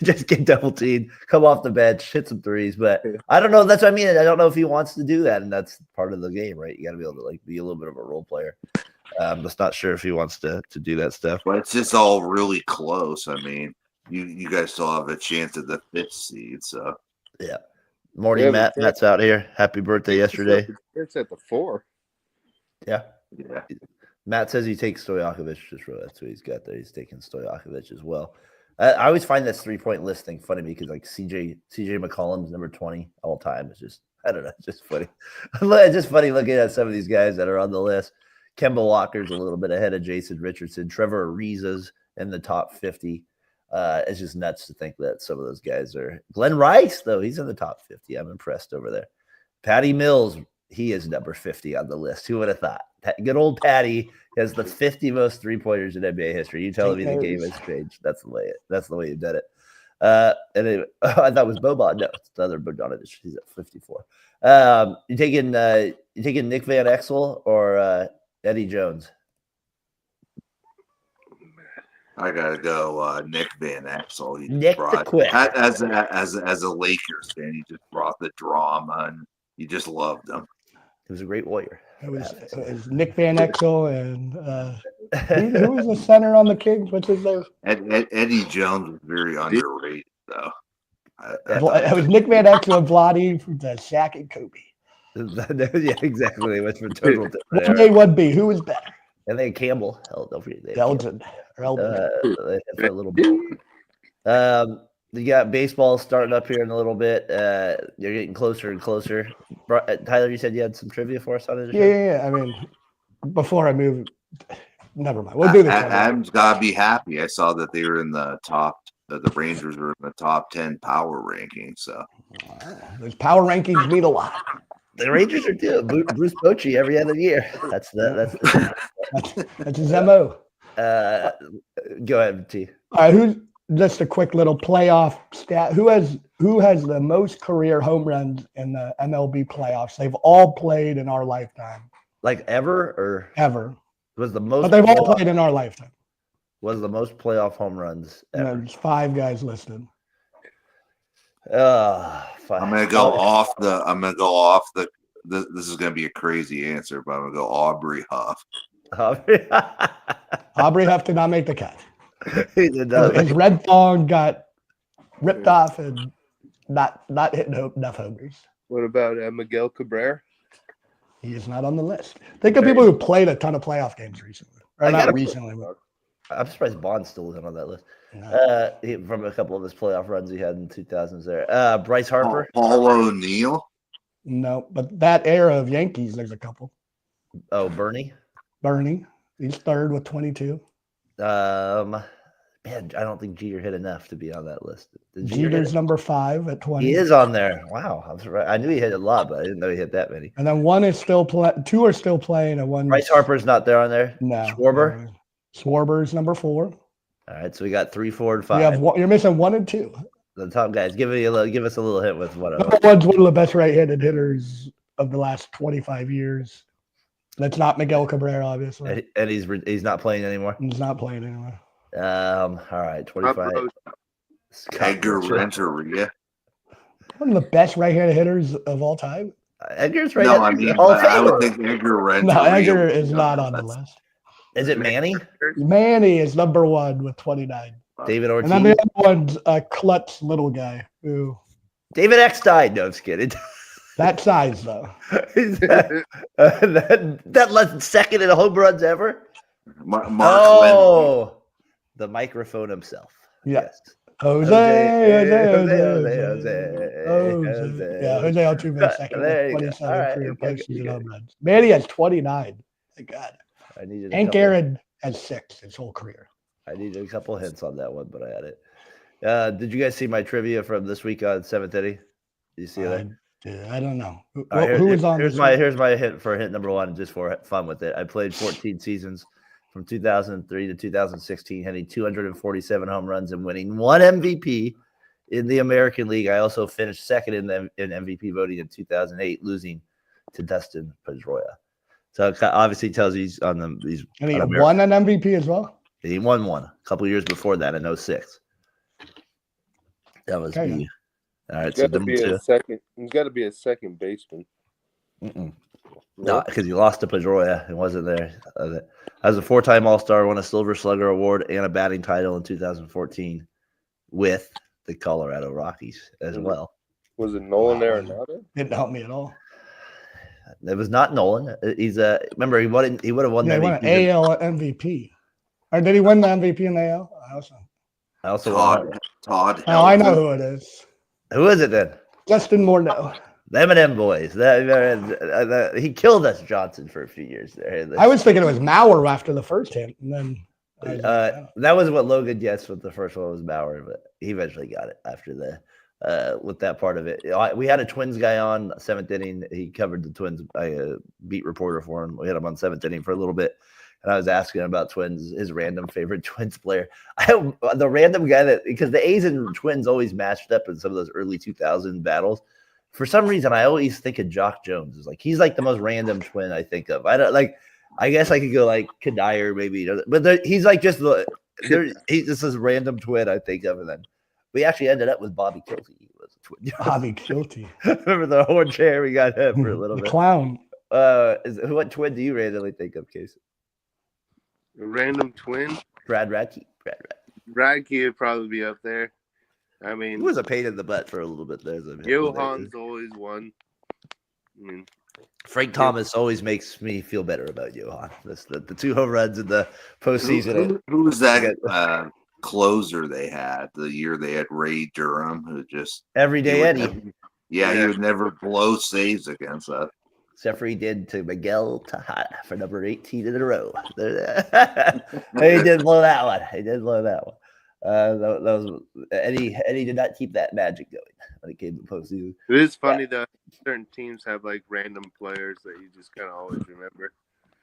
Just get double teamed, come off the bench, hit some threes. But I don't know. That's what I mean. I don't know if he wants to do that, and that's part of the game, right? You got to be able to be a little bit of a role player. I'm just not sure if he wants to do that stuff. But it's just all really close. I mean, you guys still have a chance at the 5th seed. So yeah. Morning, Matt. Matt's out here. Happy birthday yesterday. It's at the 4. Yeah. Yeah. Matt says he takes Stojakovic. That's what he's got there. He's taking Stojakovic as well. I always find this 3-point list thing funny because CJ McCollum's number 20 all time. It's just, I don't know. It's just funny. It's just funny looking at some of these guys that are on the list. Kemba Walker's a little bit ahead of Jason Richardson. Trevor Ariza's in the top 50. It's just nuts to think that some of those guys are. Glenn Rice, though, he's in the top 50. I'm impressed over there. Patty Mills, he is number 50 on the list. Who would have thought? Good old Patty has the 50 most 3-pointers in NBA history. You telling me the game has changed? That's the way you did it. I thought it was Boban. No, it's the other Bogdanovich. He's at 54. You taking Nick Van Exel or Eddie Jones? I gotta go Nick Van Exel. Nick the Quick. As a Lakers fan, he just brought the drama and you just loved him. He was a great warrior. It was Nick Van Exel and who was the center on the Kings? What's his name? Eddie Jones was very underrated, though. It was Nick Van Exel and Vlade from the Shaq and Kobe. Yeah, exactly. It was from total different. 1A, 1B. Who was better? And then Campbell. Hell, don't forget Elgin. They had a little bit. You got baseball starting up here in a little bit. You're getting closer and closer. Tyler, you said you had some trivia for us on it. Yeah. I mean, before I move, never mind. We'll do this. Adam's gotta be happy. I saw that they were in the top. The Rangers were in the top 10 power rankings. So those power rankings mean a lot. The Rangers are doing Bruce Bochy every other year. That's his MO. Go ahead, T. All right, who's just a quick little playoff stat? Who has the most career home runs in the MLB playoffs? They've all played in our lifetime. Like ever. Was the most? But they've all played in our lifetime. Was the most playoff home runs ever? There's 5 guys listed. I'm gonna go off the. This is gonna be a crazy answer, but I'm gonna go Aubrey Huff. Aubrey Huff did not make the cut. He did not. His red thong got ripped off and not hitting enough homers. What about Miguel Cabrera? He is not on the list. Think of people who played a ton of playoff games recently. I'm surprised Bond still isn't on that list. No. From a couple of his playoff runs he had in 2000s there. Bryce Harper. Paul O'Neill. No, but that era of Yankees, there's a couple. Oh, Bernie. He's third with 22. Man, I don't think Jeter hit enough to be on that list. Jeter's number 5 at 20. He is on there. Wow, I'm surprised. I knew he hit a lot, but I didn't know he hit that many. And then one is still playing. 2 are still playing, and one. Bryce Harper's not there on there. No. Schwarber. Schwarber's number 4. All right, so we got 3, 4, and 5. You're missing 1 and 2. The top guys. Give us a little hint with one of them. Number 1's one of the best right-handed hitters of the last 25 years. That's not Miguel Cabrera, obviously. And he's not playing anymore. He's not playing anymore. All right, 25. Edgar Renteria. One of the best right-handed hitters of all time. Edgar's right. No, I mean, I would think Edgar Renteria. No, Edgar is not on the list. Is it Manny? Manny is number 1 with 29. David Ortiz. And then the other one's a klutz little guy who. David X died. No, I'm just kidding. That size though. that led second in home runs ever. Mark Lennon. The microphone himself. Yeah. Jose. Yeah, Jose Altuve's second with There you go. 27 All right, career you got it, postseason you got home it. runs. Manny has 29. Thank God. I needed a Hank couple. Aaron has 6 his whole career. I needed a couple hints on that one, but I had it. Did you guys see my trivia from this week on seventh inning? Did you see that? I don't know. All right, Who was on here's this my week? here's my hint for hint number one, just for fun with it. I played 14 seasons from 2003 to 2016, hitting 247 home runs and winning 1 MVP in the American League. I also finished second in MVP voting in 2008, losing to Dustin Pedroia. So it obviously tells you he's on the these. And he won an MVP as well. He won one a couple years before that in 06. That was Okay. me. All right, He's so got to number be two. a second. He's got to be a second baseman. No, because he lost to Pedroia and wasn't there. I was a 4-time All-Star, won a Silver Slugger Award and a batting title in 2014 with the Colorado Rockies as well. Was it Nolan Arenado? Didn't help me at all. It was not Nolan. He's remember he would have won Yeah, the he won MVP. an AL MVP. Or did he win the MVP in the AL? I also won. Todd. Oh, I know who it is. Who is it then? Justin Morneau. Them and them boys. He killed us, Johnson, for a few years there. I was thinking it was Mauer after the first hint, and then that was what Logan guessed with the first one was Bauer, but he eventually got it after with that part of it. We had a Twins guy on seventh inning. He covered the Twins. I beat reporter for him. We had him on seventh inning for a little bit, and I was asking him about Twins, his random favorite Twins player. The random guy because the A's and Twins always matched up in some of those early 2000 battles. For some reason, I always think of Jock Jones. He's like the most random Twin I think of. I don't like. I guess I could go like Kadire maybe, but he's like just he's just this random Twin I think of, and then we actually ended up with Bobby Kilty. He was a Twin. Bobby Kilty. Remember the horn chair? We got him for a little the bit. Clown. What Twin do you randomly think of, Casey? A random twin? Brad Radke. Radke would probably be up there. I mean, He was a pain in the butt for a little bit there. Johan's always won. I mean, Frank Thomas always makes me feel better about Johan. The 2 home runs in the postseason. Who was that closer they had the year they had Ray Durham, who just Everyday Eddie. He would never blow saves against us. Except for he did to Miguel Tejada for number 18 in a row. He did blow that one. That was Eddie did not keep that magic going when it came to postseason. it is funny that certain teams have like random players that you just kind of always remember.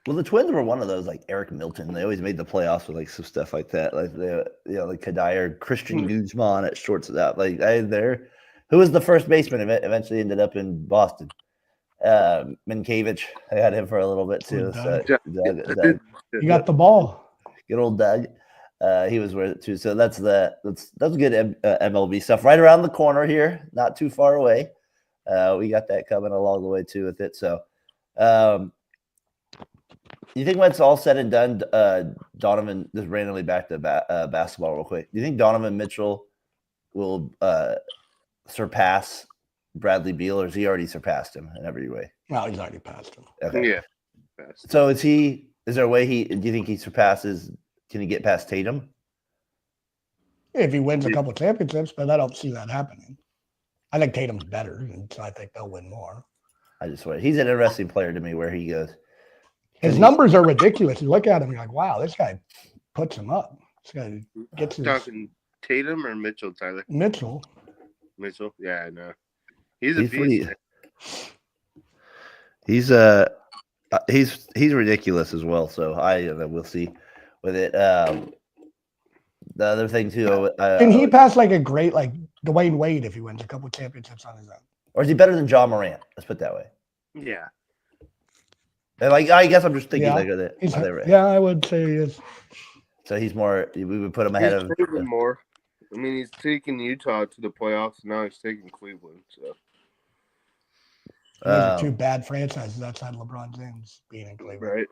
Well, the Twins were one of those, like Eric Milton. They always made the playoffs with like some stuff like that, like like Kadire, Christian Guzman at shortstop. Who was the first baseman? Eventually ended up in Boston. Minkiewicz. I had him for a little bit too. Doug. You got the ball. Good old Doug. He was with it too. So that's good MLB stuff. Right around the corner here, not too far away. We got that coming along the way too with it. So, you think when it's all said and done, Donovan, just randomly back to basketball real quick. Do you think Donovan Mitchell will surpass Bradley Beal, or has he already surpassed him in every way? Well, he's already passed him. Okay. Yeah. So is there a way do you think he surpasses? Can he get past Tatum? If he wins a couple championships, but I don't see that happening. I think Tatum's better, and so I think they'll win more. He's an interesting player to me where he goes. His numbers are ridiculous. You look at him, you're like, wow, this guy puts him up. This guy gets his... Talking Tatum or Mitchell, Tyler? Mitchell. Yeah, I know. He's a beast. He's ridiculous as well. So we'll see with it. The other thing too, can he pass like a great like Dwayne Wade if he wins a couple championships on his own? Or is he better than John Morant? Let's put it that way. Yeah. And I guess I'm just thinking yeah, I would say he is. So he's more. We would put him ahead of more. I mean, he's taking Utah to the playoffs. Now he's taking Cleveland. So those are 2 bad franchises outside LeBron James being in Cleveland. Right.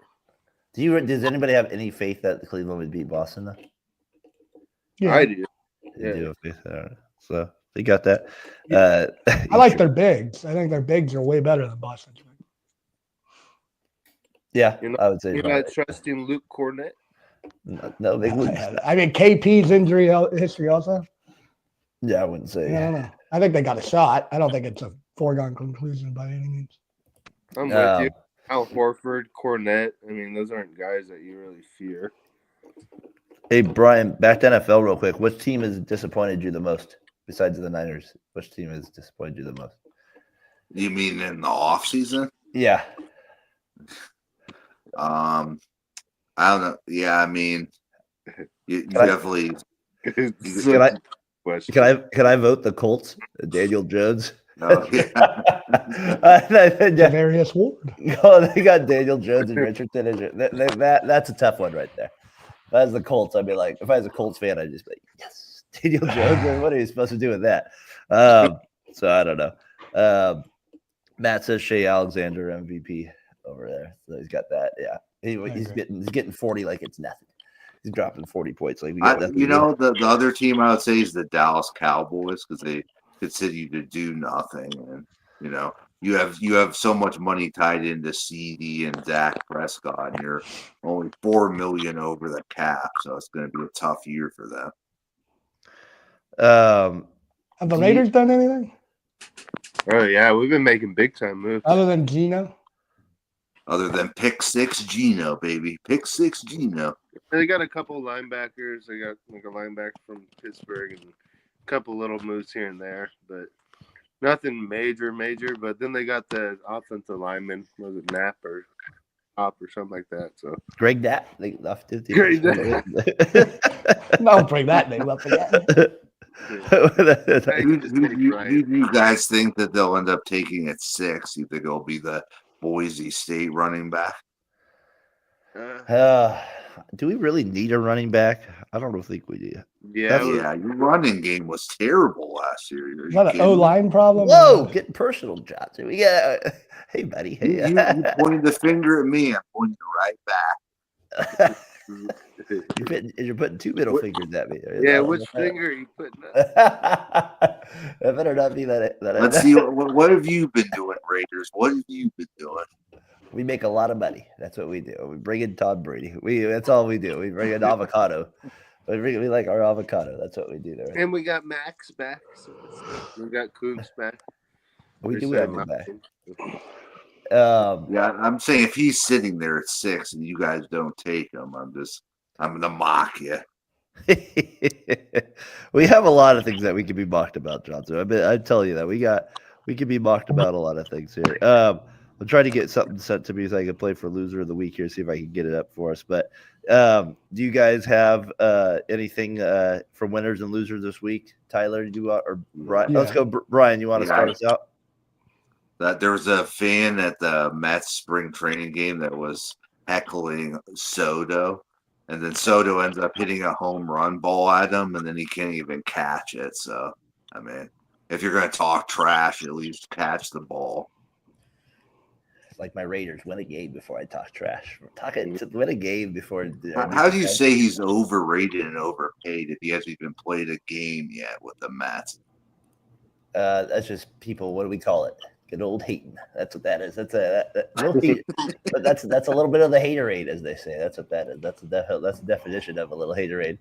Does anybody have any faith that Cleveland would beat Boston though? Yeah. I do. You do have faith. All right. So they got that. I like their bigs. I think their bigs are way better than Boston's. Yeah, I would say you're not trusting Luke Cornett. No big Luke. I mean, KP's injury history also. Yeah, I wouldn't say. I don't know. I think they got a shot. I don't think it's a foregone conclusion by any means. I'm with you. Al Horford, Cornette. I mean, those aren't guys that you really fear. Hey, Brian, back to NFL real quick. Which team has disappointed you the most besides the Niners? Which team has disappointed you the most? You mean in the off season? Yeah. I don't know. Yeah, I mean, you Can I- definitely. Can I vote the Colts? Daniel Jones. Oh, yeah. Javarius Ward. Oh, they got Daniel Jones and Richardson. That's a tough one right there. If I was the Colts, I'd be like, if I was a Colts fan, I'd just be like, yes, Daniel Jones. What are you supposed to do with that? So I don't know. Matt says Shea Alexander MVP over there. So he's got that. Yeah, he's getting 40 like it's nothing. He's dropping 40 points like we got nothing. The other team I would say is the Dallas Cowboys because they continue to do nothing, and you have so much money tied into CD and Dak Prescott, and you're only $4 million over the cap, so it's going to be a tough year for them. Have the Raiders done anything? Oh yeah, we've been making big time moves. Other than Geno? Other than pick six Geno, baby. Pick six Geno. They got a couple linebackers. They got like a linebacker from Pittsburgh and a couple little moves here and there, but nothing major. But then they got the offensive lineman. Was it Knapp or Hop or something like that? So Greg Knapp. Greg Don't bring that name up again. Who do you guys think that they'll end up taking at 6? You think it'll be the Boise State running back? Do we really need a running back? I don't think we do. Yeah, your running game was terrible last year. Is that an O-line problem? Whoa, getting personal, Johnson. We got hey, buddy. Hey. You pointed the finger at me. I'm pointing right back. You're putting two middle fingers at me. Yeah, which finger are you putting up? That better not be that. Let's see. What have you been doing, Raiders? What have you been doing? We make a lot of money. That's what we do. We bring in Todd Brady. That's all we do. We bring in avocado. We like our avocado. That's what we do there. And we got Max back. So we got Coombs back. We do have him back. Yeah, I'm saying if he's sitting there at 6 and you guys don't take him, I'm gonna mock you. We have a lot of things that we could be mocked about, Johnson. I tell you that we could be mocked about a lot of things here. I'll try to get something sent to me so I can play for loser of the week here, see if I can get it up for us. But do you guys have anything for winners and losers this week? Tyler, or Brian? Yeah. Let's go, Brian. You want to start us out? That there was a fan at the Mets spring training game that was heckling Soto, and then Soto ends up hitting a home run ball at him, and then he can't even catch it. So, I mean, if you're going to talk trash, at least catch the ball. Like my Raiders, win a game before I talk trash. Win a game before. How do you say he's overrated and overpaid if he hasn't even played a game yet with the Mets? That's just people. What do we call it? Good old hating. That's what that is. That's but that's a little bit of the haterade, as they say. That's what that is. That's the definition of a little haterade.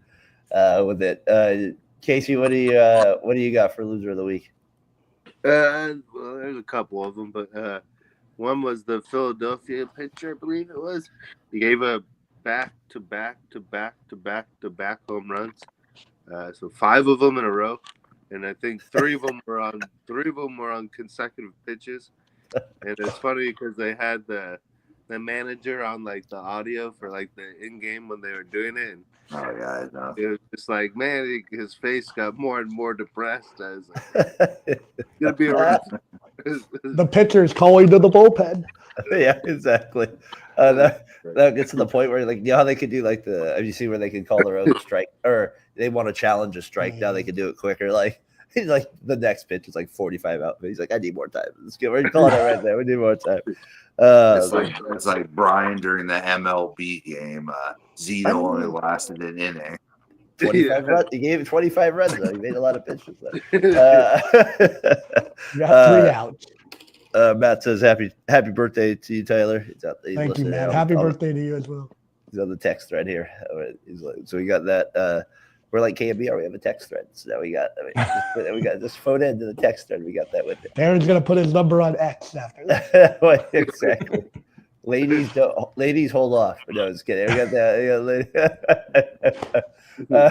With it, Casey, what do you got for loser of the week? Well, there's a couple of them, but one was the Philadelphia pitcher, I believe it was. He gave a back-to-back home runs. So 5 of them in a row. And I think 3 of them were on consecutive pitches. And it's funny because they had the manager on like the audio for like the in game when they were doing it. And oh yeah, I know. it was just like, man, his face got more and more depressed. I was like, it's gonna be around. The pitcher's calling to the bullpen. Yeah, exactly. That gets to the point where, like, how they could do like have you seen where they can call their own strike, or they want to challenge a strike? Now they can do it quicker. Like the next pitch is like 45 out, but he's like, I need more time. We're calling it right there. We need more time. It's like Brian during the MLB game. Zeno only lasted an inning. 25 runs. He gave it 25 runs, though. He made a lot of pitches. You got 3 outs. Matt says, happy birthday to you, Tyler. Thank you, man. Happy birthday to you as well. He's on the text right here. So we got that. We're like KBR. We have a text thread. So now we got just phone into the text thread. We got that with it. Darren's gonna put his number on X after that. Exactly. Ladies, hold off. No, just kidding. We got that.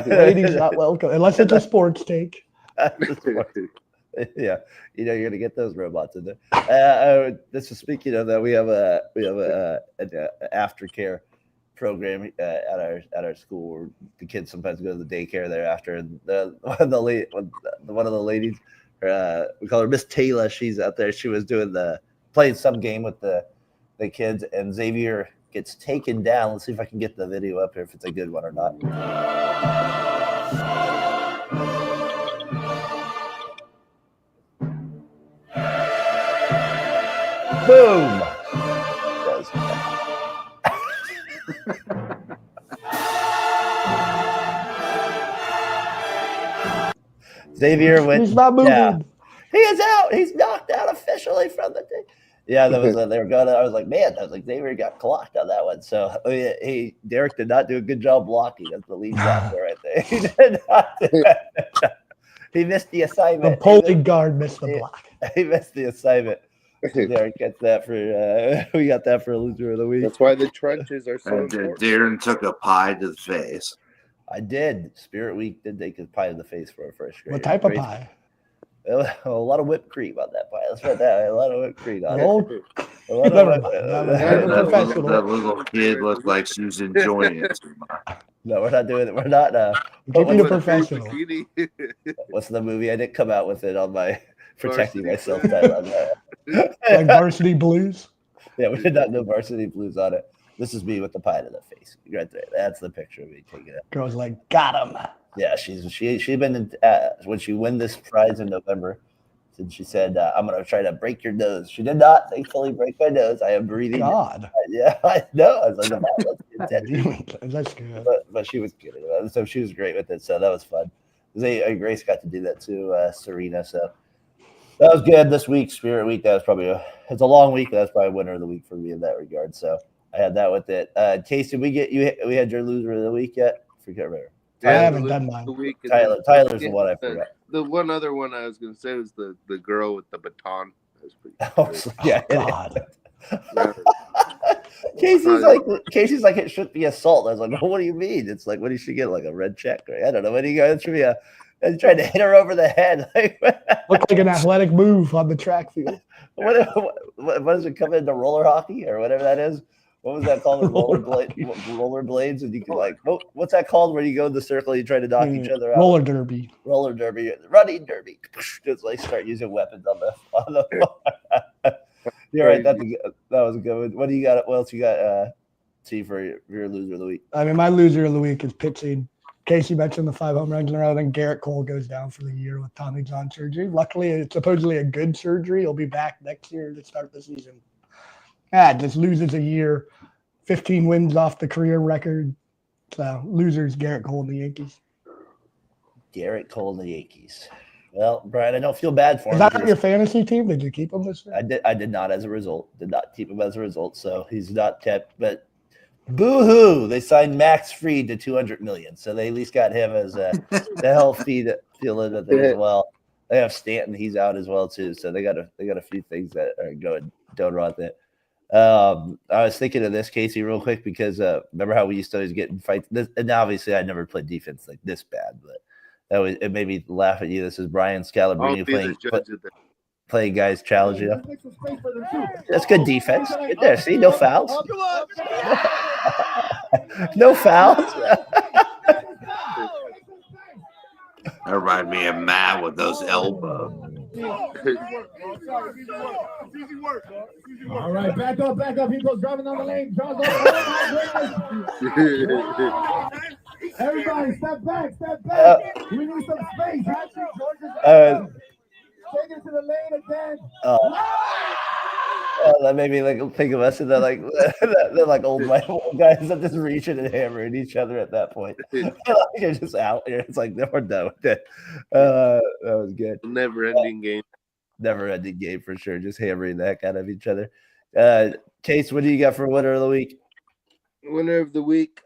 Ladies not welcome unless it's a sports take. Yeah, you're gonna get those robots in there. This is speaking of that. We have an aftercare program at our school where the kids sometimes go to the daycare there after. And one of the ladies, we call her Miss Taylor. She's out there. She was playing some game with the kids, and Xavier gets taken down. Let's see if I can get the video up here if it's a good one or not. Boom! Xavier went. He's not moving. Yeah. He is out. He's knocked out officially from the thing. Yeah, that was they were going. I was like, Xavier got clocked on that one. So Derek did not do a good job blocking. That's the lead blocker right there. He did not do that. He missed the assignment. The polling guard missed the block. He missed the assignment. Derek gets that for we got that for a loser of the week. That's why the trenches are so important. Darren took a pie to the face. I did. Spirit Week did take a pie to the face for a first grade. What type of pie? A lot of whipped cream on that pie. Let's put that. A lot of whipped cream on it. That little kid looked like she was enjoying it. No, we're not doing it. We're not. Give me a professional. What's the movie? I didn't come out with it on my protecting myself title on that. Like Varsity Blues? Yeah, we did not know Varsity Blues on it. This is me with the pie to the face. Right there. That's the picture of me taking it. Girl's like, got him. Yeah, she's been when she win this prize in November. And she said, "I'm gonna try to break your nose." She did not, thankfully, break my nose. I am breathing. God. Yeah, I know. I was like, that's good. But she was kidding. So she was great with it. So that was fun. Grace got to do that too, Serena. So that was good this week. Spirit Week. That was probably it's a long week. That's probably winner of the week for me in that regard. So I had that with it. Casey, we had your loser of the week yet? Forget about it. I haven't done mine. Tyler's the one I forgot. The one other one I was going to say was the girl with the baton. That was pretty yeah. God. Casey's like, it should be assault. I was like, well, what do you mean? It's like, what did she get? Like a red check? Right? I don't know. What do you go? It should be and tried to hit her over the head. Looked like an athletic move on the track field. What does it come into roller hockey or whatever that is? What was that called? Roller blades, and you can what's that called? Where you go in the circle, and you try to knock each other out. Roller derby, running derby. Just like start using weapons on the. You're right. That was a good one. What do you got? What else you got? See for your loser of the week. I mean, my loser of the week is pitching. Casey mentioned the 5 home runs in a row. Then Garrett Cole goes down for the year with Tommy John surgery. Luckily, it's supposedly a good surgery. He'll be back next year to start the season. Just loses a year, 15 wins off the career record. So losers, Garrett Cole and the Yankees. Garrett Cole and the Yankees. Well, Brian, I don't feel bad for him. Is that your fantasy team? Did you keep him this year? I did not as a result. Did not keep him as a result. So he's not kept. But boo-hoo! They signed Max Fried to $200 million. So they at least got him as the healthy feeling that there as well. They have Stanton. He's out as well too. So they got a few things that are going down right there. I was thinking of this, Casey, real quick, because remember how we used to always get in fights? And obviously, I never played defense like this bad, but it made me laugh at you. This is Brian Scalabrine playing guys challenge you. That's good defense. Good there. See, no fouls. No fouls. That reminded me of Matt with those elbows. All right, back up. He goes driving down the lane. Draws Everybody, step back. We need some space. Take it to the lane again. That made me think of us, and they're like old guys that just reaching and hammering each other at that point. You're just out here. It's like we're done with it. That was good. Never-ending game. Never-ending game for sure. Just hammering the heck out of each other. Chase, what do you got for winner of the week? Winner of the week.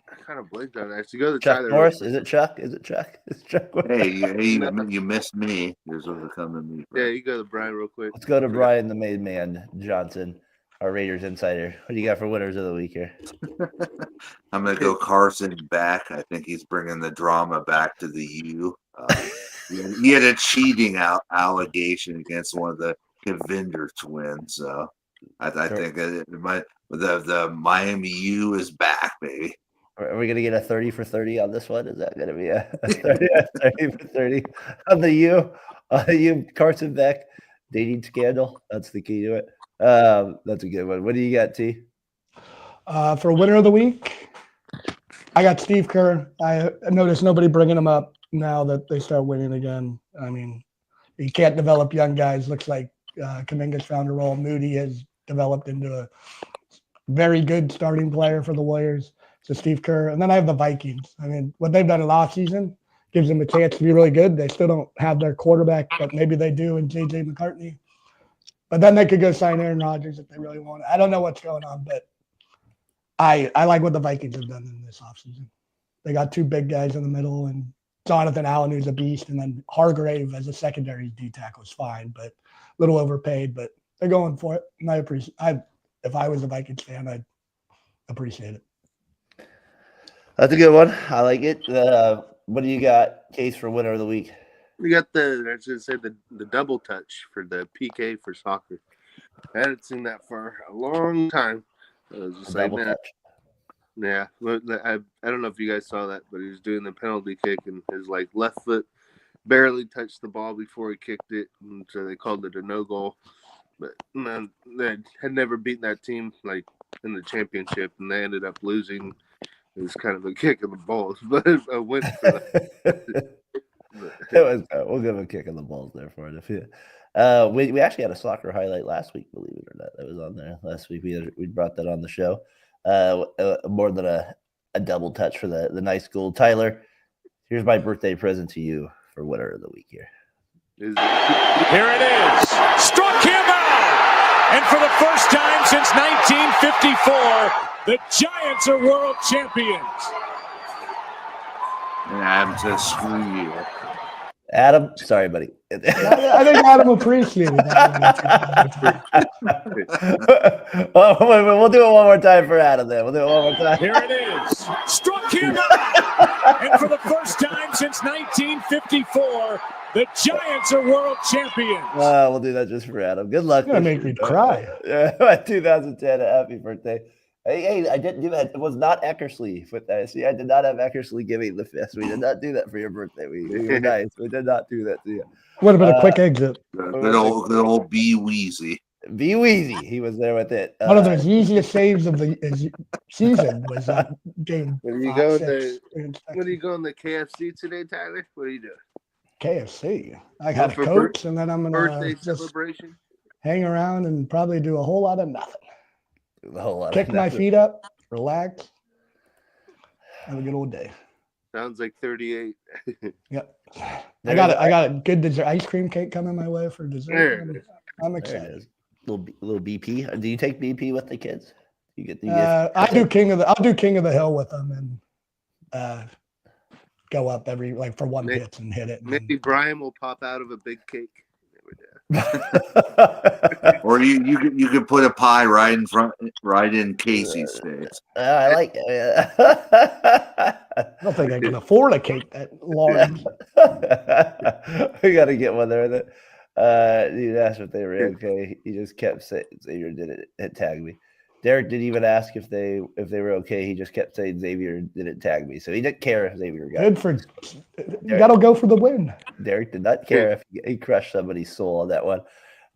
I kind of blinked on that. So go to Chuck Tyler. Morris? Is it Chuck? Is it Chuck? Is it Chuck? Hey, you missed me. Here's what's coming to me. Yeah, you go to Brian real quick. Let's go to Brian the Made Man Johnson, our Raiders insider. What do you got for winners of the week here? I'm gonna go Carson back. I think he's bringing the drama back to the U. He had a cheating allegation against one of the Kavinder twins. So I think the Miami U is back, baby. Are we gonna get a 30 for 30 on this one? Is that gonna be a 30 for 30 on the U Carson Beck dating scandal? That's the key to it. That's a good one. What do you got, T? For winner of the week, I got Steve Kerr. I noticed nobody bringing him up now that they start winning again. I mean, you can't develop young guys. Looks like Kuminga's found a role. Moody has developed into a very good starting player for the Warriors. So Steve Kerr. And then I have the Vikings. I mean, what they've done in offseason gives them a chance to be really good. They still don't have their quarterback, but maybe they do in J.J. McCartney. But then they could go sign Aaron Rodgers if they really want. I don't know what's going on, but I like what the Vikings have done in this offseason. They got two big guys in the middle, and Jonathan Allen, who's a beast, and then Hargrave as a secondary D tackle is fine, but a little overpaid. But they're going for it, and I appreciate. If I was a Vikings fan, I'd appreciate it. That's a good one. I like it. What do you got, Case, for winner of the week? We got I was going to say the double touch for the PK for soccer. I hadn't seen that for a long time. I was just like, nah. Yeah, I don't know if you guys saw that, but he was doing the penalty kick and his like left foot barely touched the ball before he kicked it, and so they called it a no goal. But man, they had never beaten that team like in the championship, and they ended up losing. It was kind of a kick in the balls, but a win for them. We'll give him a kick in the balls there for it. We actually had a soccer highlight last week, believe it or not. That was on there last week. We brought that on the show. More than a double touch for the nice goal. Tyler, here's my birthday present to you for winner of the week here. Here it is. Struck him out. And for the first time since 1954, the Giants are world champions. And Adam says, screw you. Adam, sorry, buddy. I think Adam appreciated that. We'll do it one more time for Adam then. We'll do it one more time. Here it is. Struck him out. And for the first time since 1954, the Giants are world champions. We'll do that just for Adam. Good luck. You're going to make me cry. 2010, happy birthday. Hey, I didn't do that. It was not Eckersley. See, I did not have Eckersley giving the fist. We did not do that for your birthday. We were nice. We did not do that to you. Would have been a quick exit. Good old B Weezy. B Weezy. He was there with it. One of the easiest saves of the season was that game. What are you going to KFC today, Tyler? What are you doing? KFC. I got a Coke, and then I'm going birthday to just celebration. Hang around and probably do a whole lot of nothing. A whole lot. Kick my feet up, relax, have a good old day. Sounds like 38. Yep. I got a good dessert ice cream cake coming my way for dessert. I'm excited. Little BP. Do you take BP with the kids? You get the I'll do King of the Hill with them and go up for one hit and hit it. Maybe Brian will pop out of a big cake. Or you could put a pie right in Casey's face. I like it. I don't think I can afford a cake that large. We got to get one there. You asked if they were okay. He just kept saying Xavier didn't tag me. Derek didn't even ask if they were okay. He just kept saying Xavier didn't tag me, so he didn't care if Xavier got. Good for you. Got to go for the win. Derek did not care if he crushed somebody's soul on that one.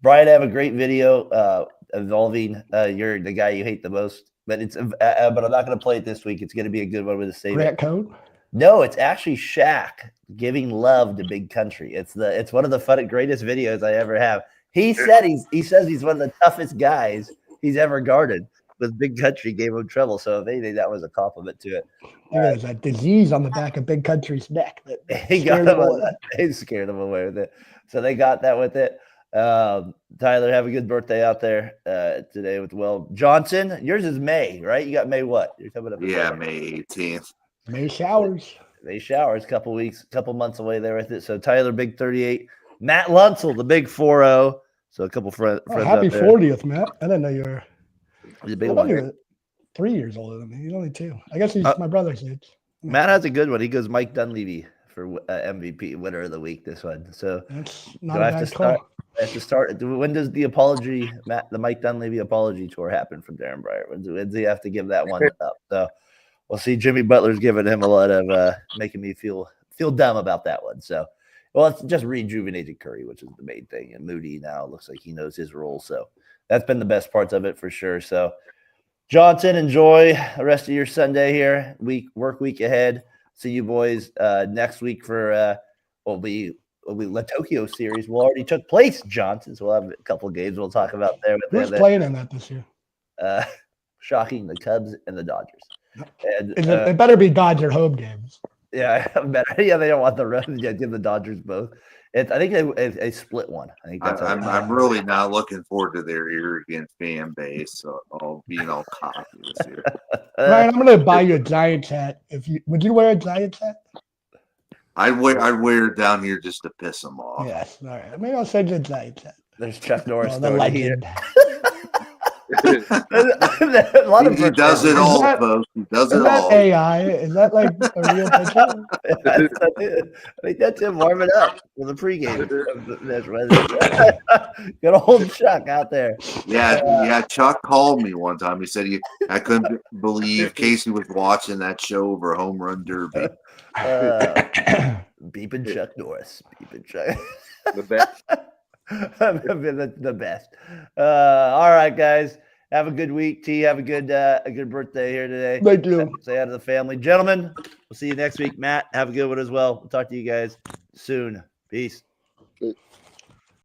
Brian, I have a great video involving you're the guy you hate the most, but but I'm not going to play it this week. It's going to be a good one with a save. Grant Code? No, it's actually Shaq giving love to Big Country. It's one of the greatest videos I ever have. He says he's one of the toughest guys he's ever guarded, but Big Country gave him trouble. So if anything, that was a compliment to it. There's a disease on the back of Big Country's neck that he scared him away with it. So they got that with it. Tyler, have a good birthday out there today with Will Johnson. Yours is May, right? You got May what? You're coming up. Yeah, May 18th. May showers. May showers, couple months away there with it. So Tyler, big 38. Matt Lunsell, the big 40. So a couple friends. Happy out there. 40th, Matt. I didn't know you were. He's a big I one. thought you were 3 years older than me. He's only 2. I guess he's my brother's age. Matt has a good one. He goes Mike Dunleavy for MVP winner of the week. This one. So That's not do a I have to bad call. start? I have to start. When does the apology, the Mike Dunleavy apology tour happen from Darren Breyer? When does he have to give that one up? So we'll see. Jimmy Butler's giving him a lot of making me feel dumb about that one. So, well, it's just rejuvenated Curry, which is the main thing. And Moody now looks like he knows his role. So that's been the best parts of it for sure. So Johnson, enjoy the rest of your Sunday here. Work week ahead. See you boys next week for the Tokyo series will already took place, Johnson. So we'll have a couple of games we'll talk about there. Who's playing in that this year? Shocking, the Cubs and the Dodgers. And it better be Dodger home games. Yeah, better. Yeah, they don't want the road. Yeah, give the Dodgers both. I think they split one. I think that's. I'm really not looking forward to their arrogant fan base being all cocky this year. Ryan, I'm gonna buy you a Giants hat. Would you wear a Giants hat? I'd wear it down here just to piss them off. Yes. All right. Maybe I'll send you a Giants hat. There's Chuck Norris. The legend. A lot of He does it all, folks. He does it Is that all. AI? Is that like a real picture? I think that's him warming up for the pregame. Good old Chuck out there. Yeah. Chuck called me one time. He said I couldn't believe Casey was watching that show over Home Run Derby. Beeping Chuck Norris. Beeping Chuck. The best. the best. All right, guys. Have a good week. T, have a good birthday here today. Thank you. Say hi to the family. Gentlemen, we'll see you next week. Matt, have a good one as well. We'll talk to you guys soon. Peace.